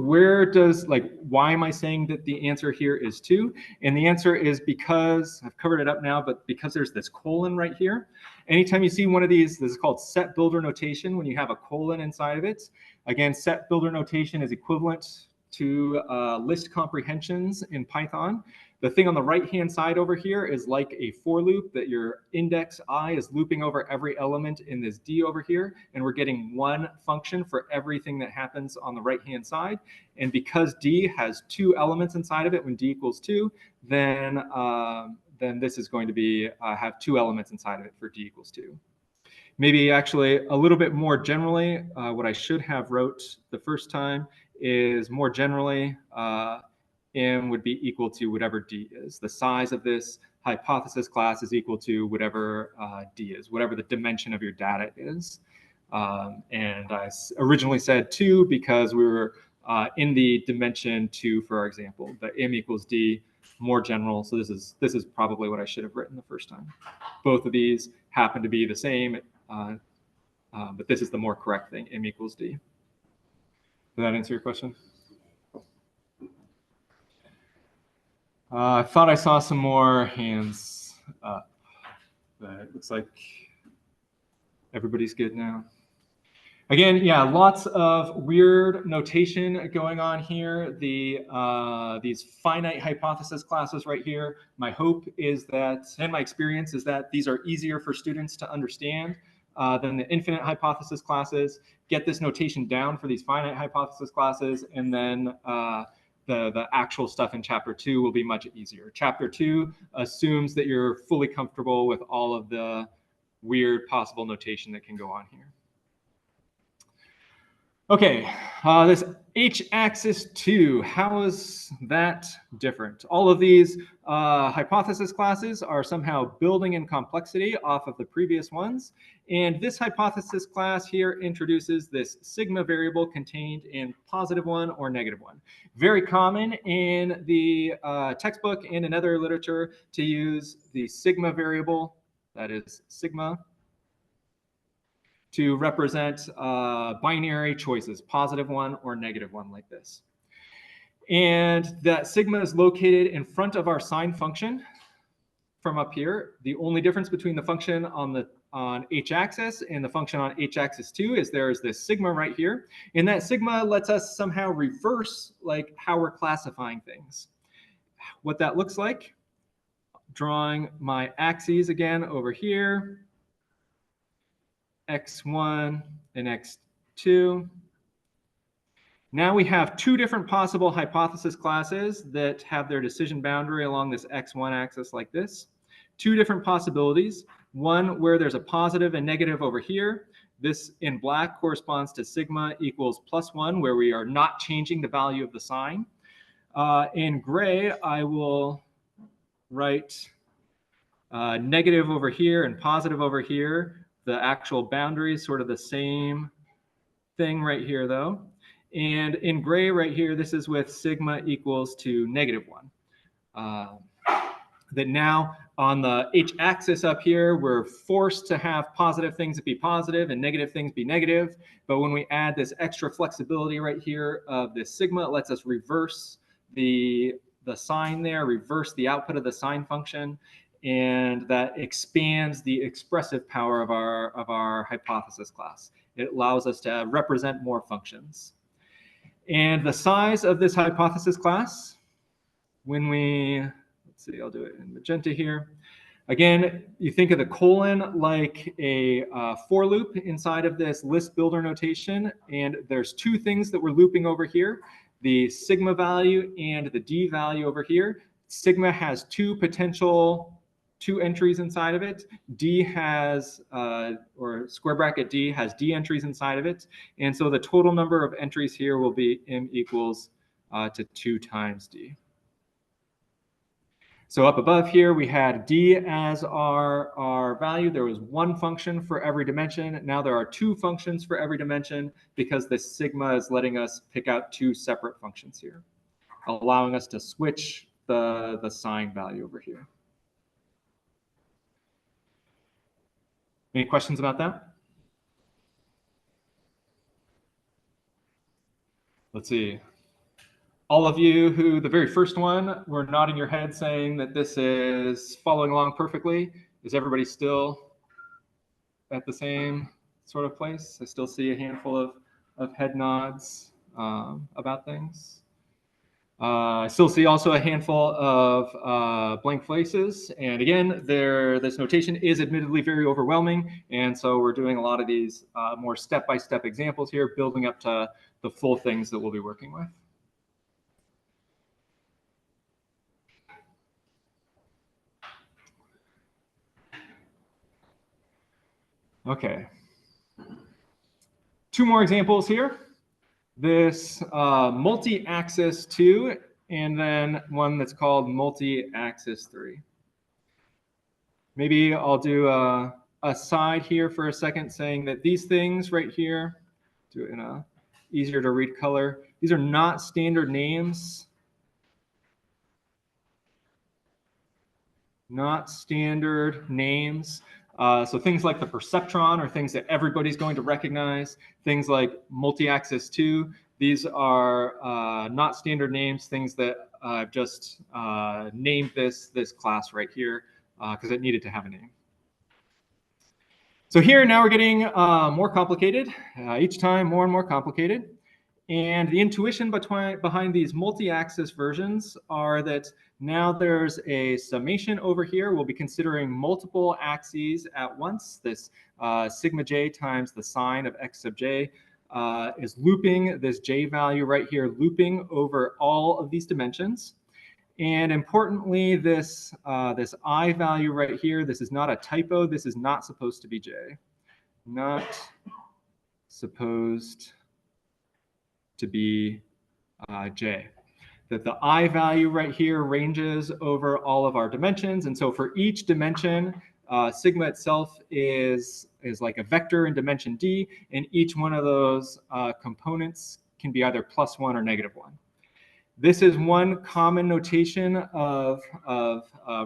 why am I saying that the answer here is 2? And the answer is because, I've covered it up now, but because there's this colon right here. Anytime you see one of these, this is called set builder notation, when you have a colon inside of it. Again, set builder notation is equivalent to list comprehensions in Python. The thing on the right-hand side over here is like a for loop that your index I is looping over every element in this D over here, and we're getting one function for everything that happens on the right-hand side. And because D has 2 elements inside of it, when D equals 2, then this is going to be have 2 elements inside of it for D equals 2. Maybe actually a little bit more generally, what I should have wrote the first time is more generally, M would be equal to whatever D is. The size of this hypothesis class is equal to whatever D is, whatever the dimension of your data is. And I originally said 2 because we were in the dimension 2, for example. The M equals D, more general. So this is probably what I should have written the first time. Both of these happen to be the same, but this is the more correct thing, M equals D. Did that answer your question? I thought I saw some more hands up, but it looks like everybody's good now. Again, yeah, lots of weird notation going on here. These finite hypothesis classes right here, my hope is that, and my experience is that these are easier for students to understand than the infinite hypothesis classes. Get this notation down for these finite hypothesis classes, and then the actual stuff in chapter 2 will be much easier. Chapter 2 assumes that you're fully comfortable with all of the weird possible notation that can go on here. Okay, this h-axis 2, how is that different? All of these hypothesis classes are somehow building in complexity off of the previous ones. And this hypothesis class here introduces this sigma variable contained in +1 or -1. Very common in the textbook and in other literature to use the sigma variable, that is sigma, to represent binary choices, +1 or -1 like this. And that sigma is located in front of our sine function from up here. The only difference between the function on h-axis and the function on h-axis 2 is there's this sigma right here. And that sigma lets us somehow reverse like how we're classifying things. What that looks like, drawing my axes again over here, x1 and x2. Now we have 2 different possible hypothesis classes that have their decision boundary along this x1 axis like this. 2 different possibilities. One where there's a positive and negative over here. This in black corresponds to sigma equals +1, where we are not changing the value of the sign. In gray, I will write negative over here and positive over here. The actual boundary is sort of the same thing right here, though. And in gray right here, this is with sigma equals to -1. That now on the h-axis up here, we're forced to have positive things be positive and negative things be negative. But when we add this extra flexibility right here of this sigma, it lets us reverse the sign there, reverse the output of the sine function. And that expands the expressive power of our hypothesis class. It allows us to represent more functions. And the size of this hypothesis class, when we, let's see, I'll do it in magenta here. Again, you think of the colon like a for loop inside of this list builder notation, and there's 2 things that we're looping over here. the sigma value and the D value over here. Sigma has two entries inside of it. D has, or square bracket D has D entries inside of it. And so the total number of entries here will be M equals to 2 times D. So up above here, we had D as our value. There was one function for every dimension. Now there are two functions for every dimension because the sigma is letting us pick out two separate functions here, allowing us to switch the sign value over here. Any questions about that? Let's see. All of you who, the very first one, were nodding your head saying that this is following along perfectly. Is everybody still at the same sort of place? I still see a handful of head nods about things. I still see also a handful of blank faces. And again, this notation is admittedly very overwhelming. And so we're doing a lot of these more step-by-step examples here, building up to the full things that we'll be working with. Okay. Two more examples here. This multi-axis 2, and then one that's called multi-axis 3. Maybe I'll do a side here for a second saying that these things right here, do it in a easier to read color. These are not standard names. Not standard names. So things like the perceptron are things that everybody's going to recognize. Things like multi-axis 2, these are not standard names, things that I've just named this class right here because it needed to have a name. So here now we're getting more complicated, each time more and more complicated. And the intuition behind these multi-axis versions are that now there's a summation over here. We'll be considering multiple axes at once. This sigma j times the sine of x sub j is looping this j value right here, looping over all of these dimensions. And importantly, this I value right here, this is not a typo. This is not supposed to be j. Not supposed to be j. That the I value right here ranges over all of our dimensions. And so for each dimension, sigma itself is like a vector in dimension D, and each one of those components can be either +1 or -1. This is one common notation of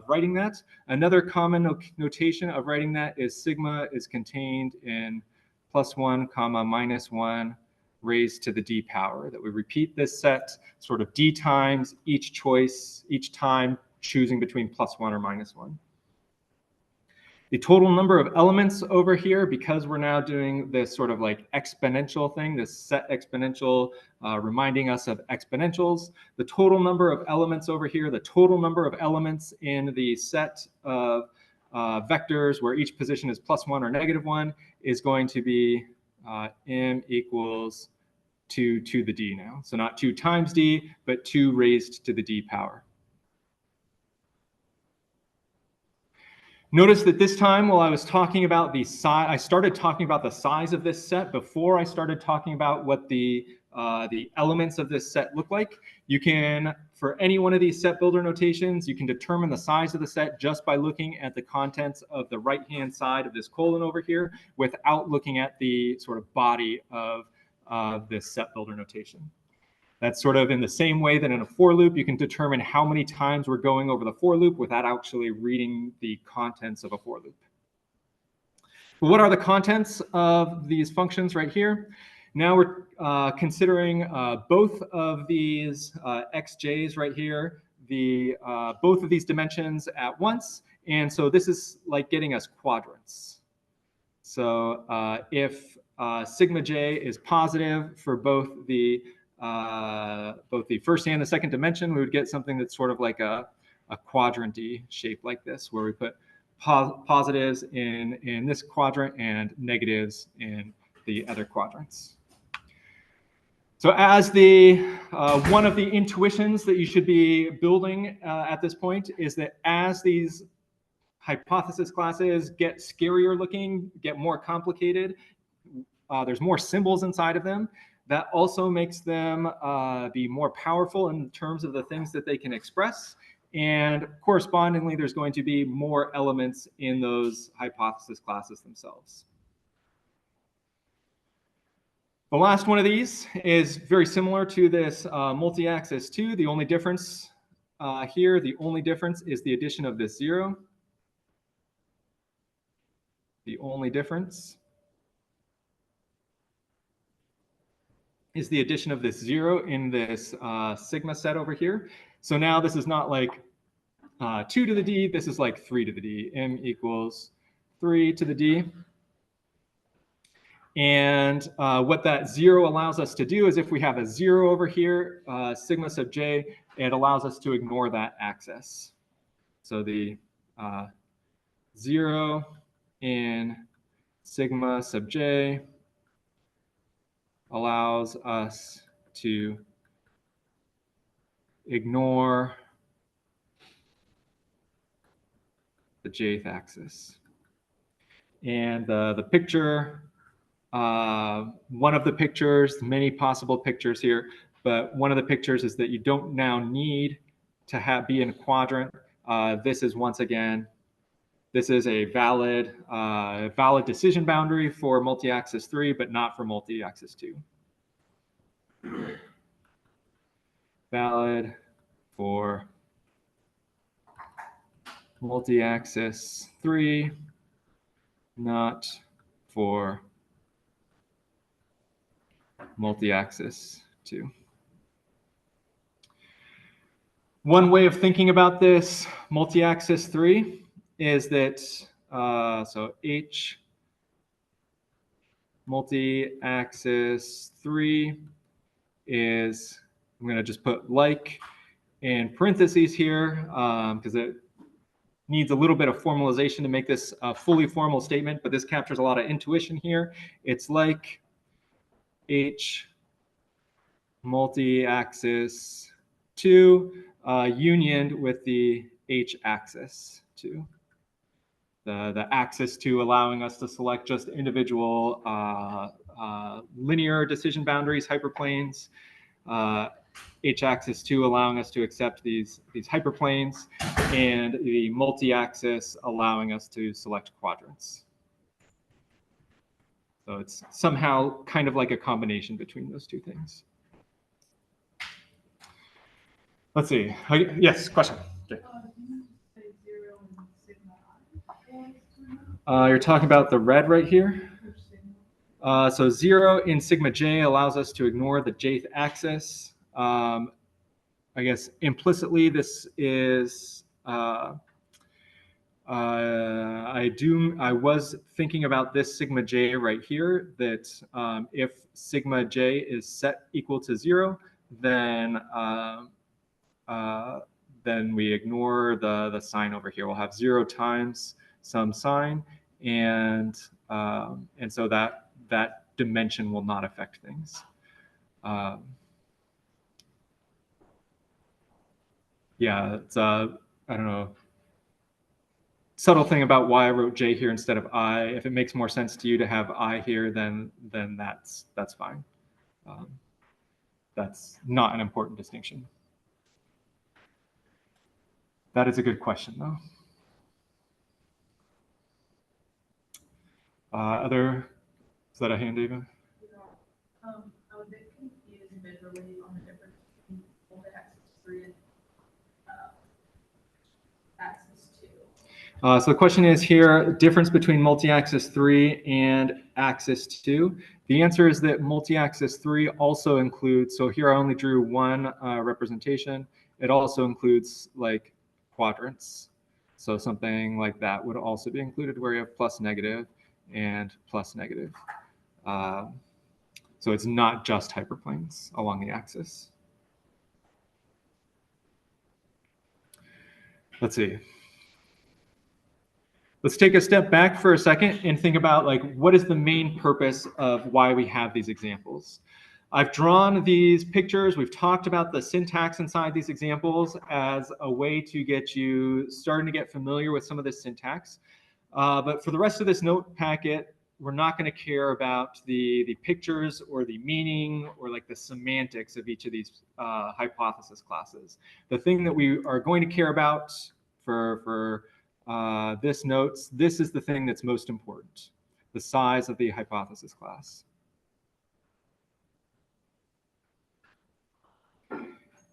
writing that. Another common notation of writing that is sigma is contained in +1, -1 raised to the D power, that we repeat this set sort of D times each choice, each time choosing between +1 or -1. The total number of elements over here, because we're now doing this sort of like exponential thing, this set exponential, reminding us of exponentials, the total number of elements over here, the total number of elements in the set of vectors where each position is +1 or -1 is going to be m equals 2 to the d now. So not 2 times d, but 2 raised to the d power. Notice that this time while I was talking about the size, I started talking about the size of this set before I started talking about what the elements of this set look like. You can, for any one of these set builder notations, you can determine the size of the set just by looking at the contents of the right-hand side of this colon over here without looking at the sort of body of this set builder notation. That's sort of in the same way that in a for loop, you can determine how many times we're going over the for loop without actually reading the contents of a for loop. But what are the contents of these functions right here? Now we're considering both of these xj's right here, both of these dimensions at once. And so this is like getting us quadrants. So if sigma j is positive for both the first and the second dimension, we would get something that's sort of like a quadrant-y shape like this, where we put positives in this quadrant and negatives in the other quadrants. So as the one of the intuitions that you should be building at this point is that as these hypothesis classes get scarier looking, get more complicated, there's more symbols inside of them. That also makes them be more powerful in terms of the things that they can express. And correspondingly, there's going to be more elements in those hypothesis classes themselves. The last one of these is very similar to this multi-axis 2. The only difference here, the only difference is the addition of this 0. The only difference is the addition of this 0 in this sigma set over here. So now this is not like 2 to the d, this is like 3 to the d. M equals 3 to the d. And what that 0 allows us to do is if we have a 0 over here, sigma sub j, it allows us to ignore that access. So the 0 in sigma sub j allows us to ignore the jth axis. And the picture, one of the pictures, many possible pictures here, but one of the pictures is that you don't now need to be in a quadrant. This is once again, this is a valid decision boundary for multi-axis 3, but not for multi-axis 2. Valid for multi-axis 3, not for multi-axis 2. One way of thinking about this multi-axis 3 is that, so H multi-axis 3 is, I'm going to just put like in parentheses here because it needs a little bit of formalization to make this a fully formal statement, but this captures a lot of intuition here. It's like H multi-axis 2 unioned with the H axis 2. The axis 2 allowing us to select just individual linear decision boundaries, hyperplanes. H axis 2 allowing us to accept these hyperplanes, and the multi-axis allowing us to select quadrants. So it's somehow kind of like a combination between those two things. Let's see. Yes, question. Okay. You're talking about the red right here. So 0 in sigma j allows us to ignore the jth axis. I guess implicitly this is I was thinking about this sigma j right here, that if sigma j is set equal to 0, then we ignore the sign over here. We'll have 0 times some sign, and so that dimension will not affect things. Yeah, it's I don't know, subtle thing about why I wrote J here instead of I. If it makes more sense to you to have I here, then that's fine. That's not an important distinction. That is a good question, though. Is that a hand, Ava? I'm a bit confused visually on the difference between multi-axis 3 and axis 2. So the question is here, difference between multi-axis 3 and axis 2. The answer is that multi-axis 3 also includes, so here I only drew one representation. It also includes like quadrants. So something like that would also be included where you have plus negative and plus negative. So it's not just hyperplanes along the axis. Let's see. Let's take a step back for a second and think about like what is the main purpose of why we have these examples. I've drawn these pictures. We've talked about the syntax inside these examples as a way to get you starting to get familiar with some of this syntax. But for the rest of this note packet, we're not going to care about the pictures or the meaning or like the semantics of each of these hypothesis classes. The thing that we are going to care about for this notes, this is the thing that's most important, the size of the hypothesis class.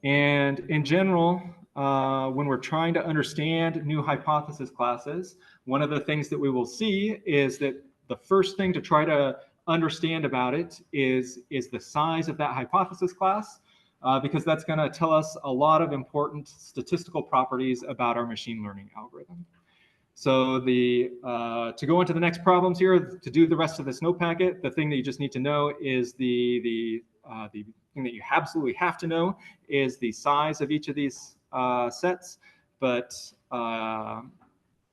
And in general, when we're trying to understand new hypothesis classes, one of the things that we will see is that the first thing to try to understand about it is the size of that hypothesis class, because that's going to tell us a lot of important statistical properties about our machine learning algorithm. So to go into the next problems here, to do the rest of this note packet, the thing that you just need to know is the thing that you absolutely have to know is the size of each of these sets. But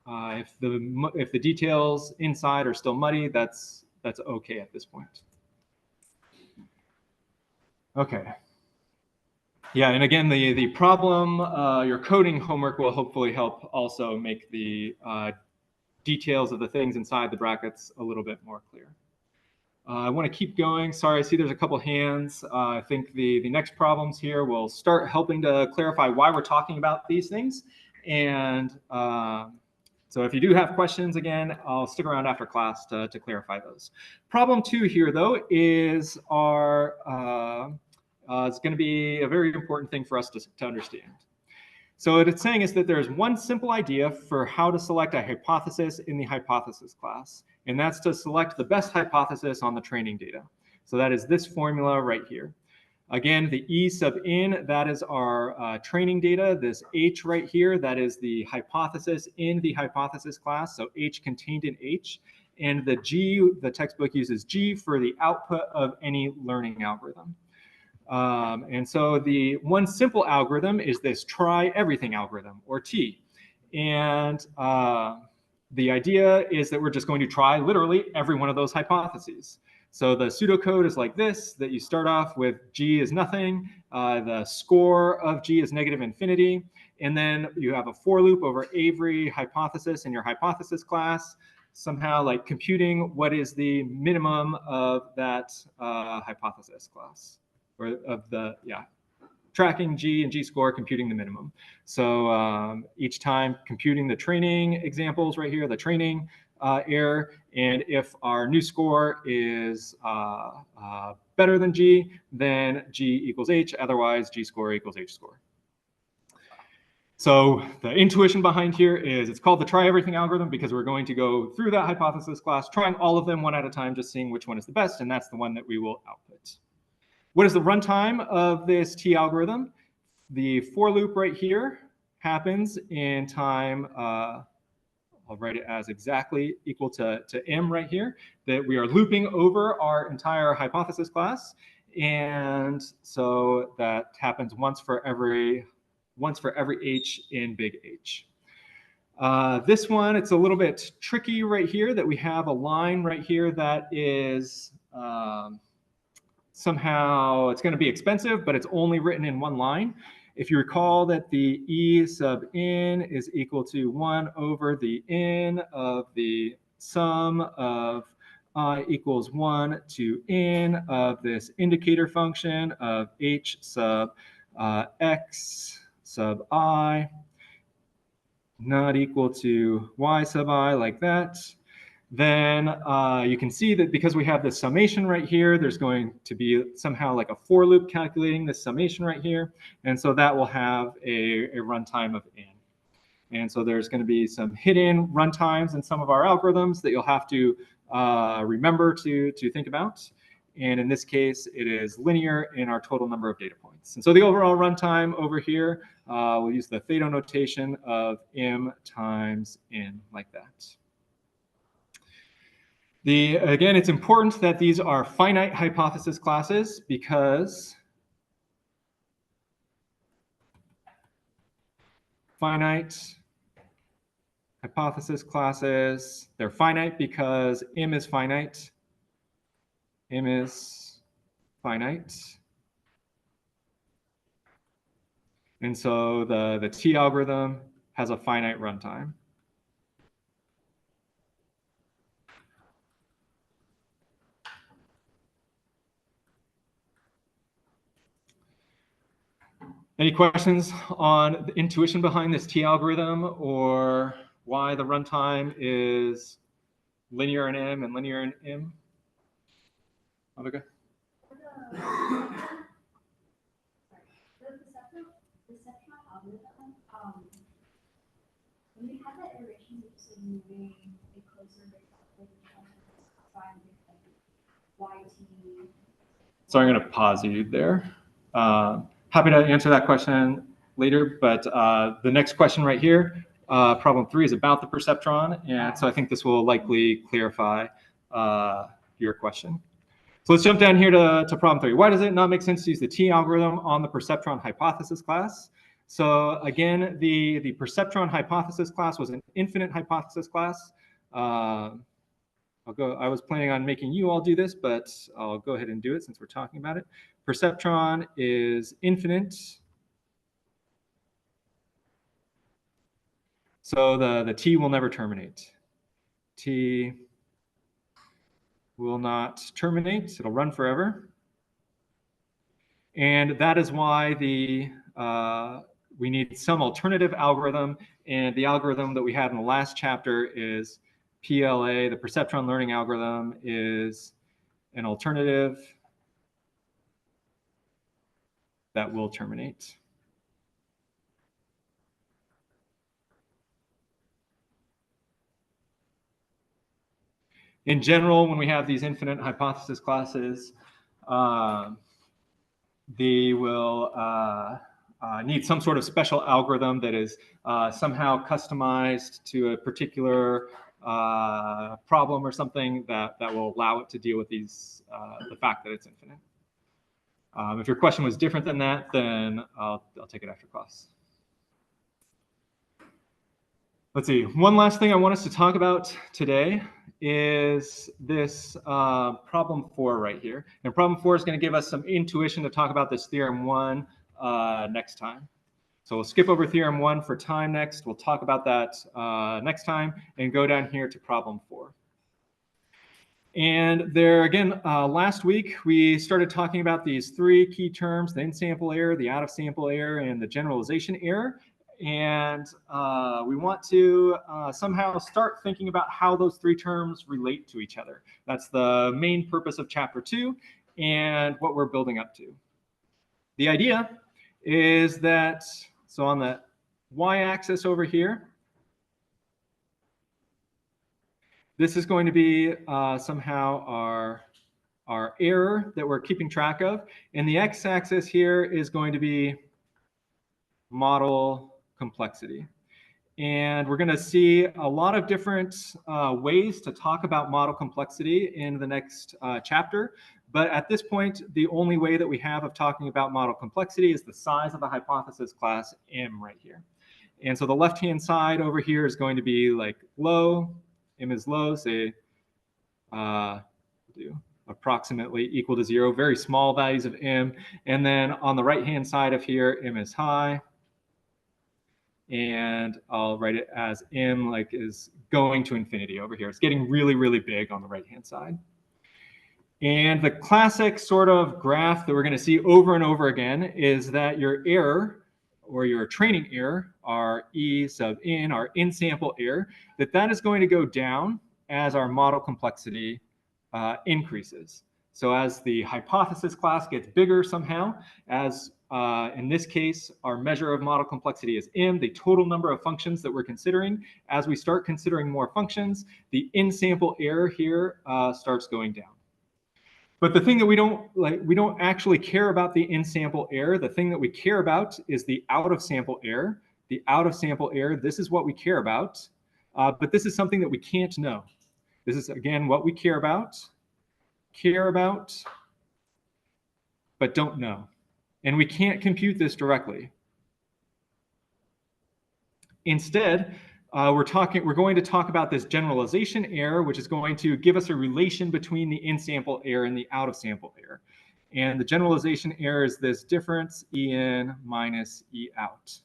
if the details inside are still muddy, that's okay at this point. Okay. Yeah, and again, the problem, your coding homework will hopefully help also make the details of the things inside the brackets a little bit more clear. I want to keep going. Sorry, I see there's a couple hands. I think the next problems here will start helping to clarify why we're talking about these things. And so if you do have questions, again, I'll stick around after class to clarify those. Problem 2 here, though, is it's going to be a very important thing for us to understand. So what it's saying is that there's one simple idea for how to select a hypothesis in the hypothesis class, and that's to select the best hypothesis on the training data. So that is this formula right here. Again, the E sub n, that is our training data. This H right here, that is the hypothesis in the hypothesis class, so H contained in H. And the G, the textbook uses G for the output of any learning algorithm. And so the one simple algorithm is this try everything algorithm, or T. And the idea is that we're just going to try literally every one of those hypotheses. So the pseudocode is like this, that you start off with G is nothing, the score of G is negative infinity, and then you have a for loop over every hypothesis in your hypothesis class, somehow like computing what is the minimum of that hypothesis class. Or of the, tracking G and G score, computing the minimum. So each time computing the training examples right here, the training error, and if our new score is better than G, then G equals H, otherwise G score equals H score. So the intuition behind here is it's called the try everything algorithm because we're going to go through that hypothesis class, trying all of them one at a time, just seeing which one is the best, and that's the one that we will output. What is the runtime of this T algorithm? The for loop right here happens in time, I'll write it as exactly equal to M right here, that we are looping over our entire hypothesis class. And so that happens once for every H in big H. This one, it's a little bit tricky right here that we have a line right here that is, somehow it's going to be expensive, but it's only written in one line. If you recall that the E sub n is equal to 1 over the n of the sum of I equals 1 to n of this indicator function of H sub x sub I not equal to y sub I, like that, then you can see that because we have this summation right here, there's going to be somehow like a for loop calculating this summation right here. And so that will have a runtime of n. And so there's going to be some hidden runtimes in some of our algorithms that you'll have to remember to think about. And in this case, it is linear in our total number of data points. And so the overall runtime over here, we'll use the theta notation of m times n, like that. Again, it's important that these are finite hypothesis classes because finite hypothesis classes, they're finite because M is finite. M is finite. And so the T algorithm has a finite runtime. Any questions on the intuition behind this T algorithm or why the runtime is linear in M and linear in M? Okay. The perceptron algorithm, when we had that iteration of just moving a closer to find like YT. So I'm going to pause you there. Happy to answer that question later, but the next question right here, problem 3, is about the perceptron, and so I think this will likely clarify your question. So let's jump down here to problem 3. Why does it not make sense to use the T algorithm on the perceptron hypothesis class? So again, the perceptron hypothesis class was an infinite hypothesis class. I was planning on making you all do this, but I'll go ahead and do it since we're talking about it. Perceptron is infinite. So the T will never terminate. T will not terminate. It'll run forever. And that is why we need some alternative algorithm. And the algorithm that we had in the last chapter is PLA. The perceptron learning algorithm is an alternative that will terminate. In general, when we have these infinite hypothesis classes, they will need some sort of special algorithm that is somehow customized to a particular problem or something that will allow it to deal with these the fact that it's infinite. If your question was different than that, then I'll take it after class. Let's see. One last thing I want us to talk about today is this problem 4 right here. And problem 4 is going to give us some intuition to talk about this theorem 1 next time. So we'll skip over theorem 1 for time next. We'll talk about that next time and go down here to problem 4. And there again, last week we started talking about these 3 key terms: the in-sample error, the out-of-sample error, and the generalization error. And we want to somehow start thinking about how those 3 terms relate to each other. That's the main purpose of chapter 2 and what we're building up to. The idea is that, so on the y-axis over here, this is going to be somehow our error that we're keeping track of. And the x-axis here is going to be model complexity. And we're going to see a lot of different ways to talk about model complexity in the next chapter. But at this point, the only way that we have of talking about model complexity is the size of the hypothesis class M right here. And so the left-hand side over here is going to be like low. M is low, say do approximately equal to 0, very small values of M. And then on the right-hand side of here, M is high. And I'll write it as M like is going to infinity over here. It's getting really, really big on the right-hand side. And the classic sort of graph that we're going to see over and over again is that your error or your training error, our E sub n, our in-sample error, that is going to go down as our model complexity increases. So as the hypothesis class gets bigger somehow, as in this case, our measure of model complexity is M, the total number of functions that we're considering. As we start considering more functions, the in-sample error here starts going down. But the thing that we don't actually care about the in-sample error. The thing that we care about is the out-of-sample error. The out-of-sample error, this is what we care about. But this is something that we can't know. This is, again, what we care about, but don't know. And we can't compute this directly. Instead, we're going to talk about this generalization error, which is going to give us a relation between the in-sample error and the out-of-sample error. And the generalization error is this difference, E in minus E out.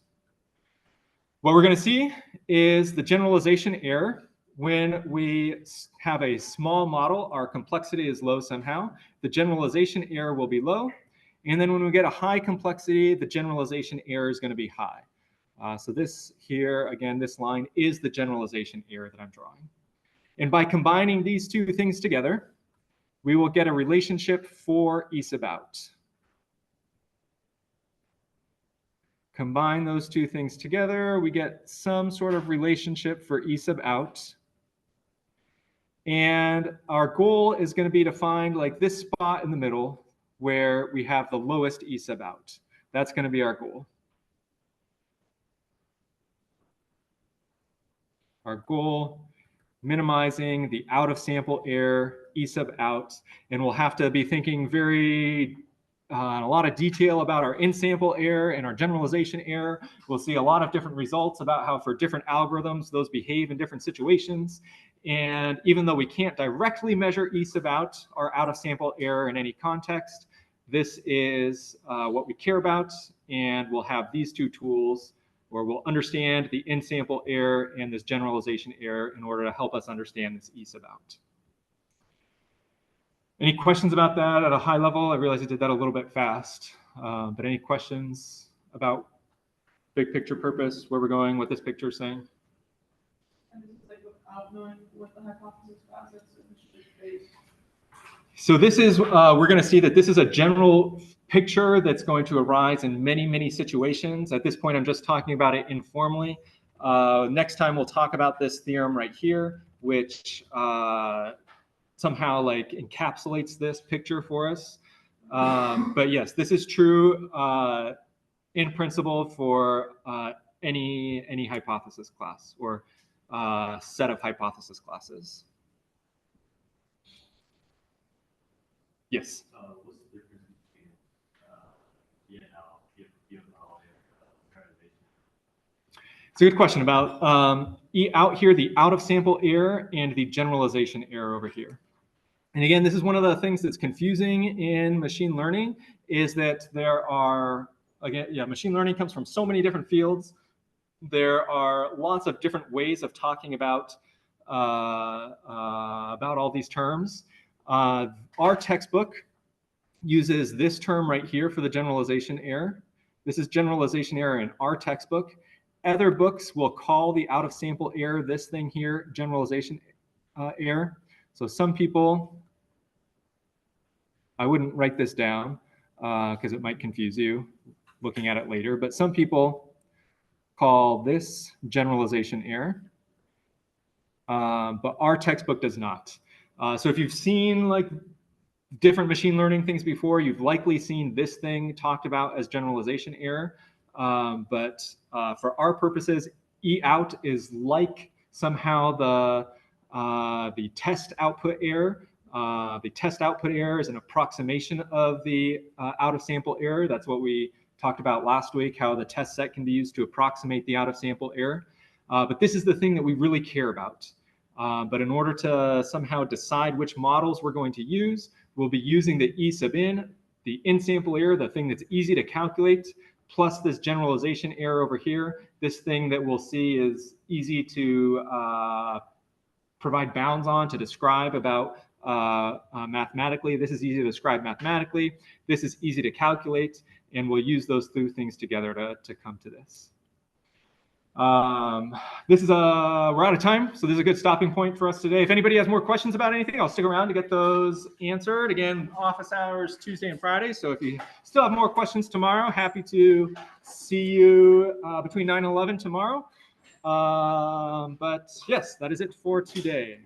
What we're going to see is the generalization error. When we have a small model, our complexity is low somehow. The generalization error will be low. And then when we get a high complexity, the generalization error is going to be high. So this here, again, this line is the generalization error that I'm drawing. And by combining these two things together, we will get a relationship for E sub out. Combine those two things together, we get some sort of relationship for E sub out. And our goal is going to be to find like this spot in the middle where we have the lowest E sub out. That's going to be our goal. Our goal, minimizing the out of sample error, E sub out, and we'll have to be thinking very in a lot of detail about our in-sample error and our generalization error. We'll see a lot of different results about how for different algorithms those behave in different situations. And even though we can't directly measure E sub out, or out of sample error in any context, this is what we care about, and we'll have these two tools where we'll understand the in-sample error and this generalization error in order to help us understand this E sub out. Any questions about that at a high level? I realize I did that a little bit fast, but any questions about big picture purpose, where we're going, what this picture is saying? And this is like without knowing what the hypothesis class is, so we should just base. So this is, we're going to see that this is a general picture that's going to arise in many, many situations. At this point, I'm just talking about it informally. Next time, we'll talk about this theorem right here, which somehow like encapsulates this picture for us. But yes, this is true in principle for any hypothesis class or set of hypothesis classes. Yes. What's the difference between ENL, EML, and parameterization? It's a good question about E out here, the out of sample error, and the generalization error over here. And again, this is one of the things that's confusing in machine learning is that there are, again, machine learning comes from so many different fields. There are lots of different ways of talking about all these terms. Our textbook uses this term right here for the generalization error. This is generalization error in our textbook. Other books will call the out of sample error, this thing here, generalization error. So some people, I wouldn't write this down because it might confuse you looking at it later, but some people call this generalization error, but our textbook does not. So if you've seen like different machine learning things before, you've likely seen this thing talked about as generalization error. But for our purposes, E out is like somehow the test output error. The test output error is an approximation of the out of sample error. That's what we talked about last week, how the test set can be used to approximate the out of sample error. But this is the thing that we really care about. But in order to somehow decide which models we're going to use, we'll be using the E sub in, the in-sample error, the thing that's easy to calculate, plus this generalization error over here. This thing that we'll see is easy to provide bounds on, to describe about mathematically. This is easy to describe mathematically. This is easy to calculate, and we'll use those two things together to come to this. This is we're out of time, so this is a good stopping point for us today. If anybody has more questions about anything, I'll stick around to get those answered. Again, office hours Tuesday and Friday, so if you still have more questions tomorrow, happy to see you between 9 and 11 tomorrow. But yes, that is it for today.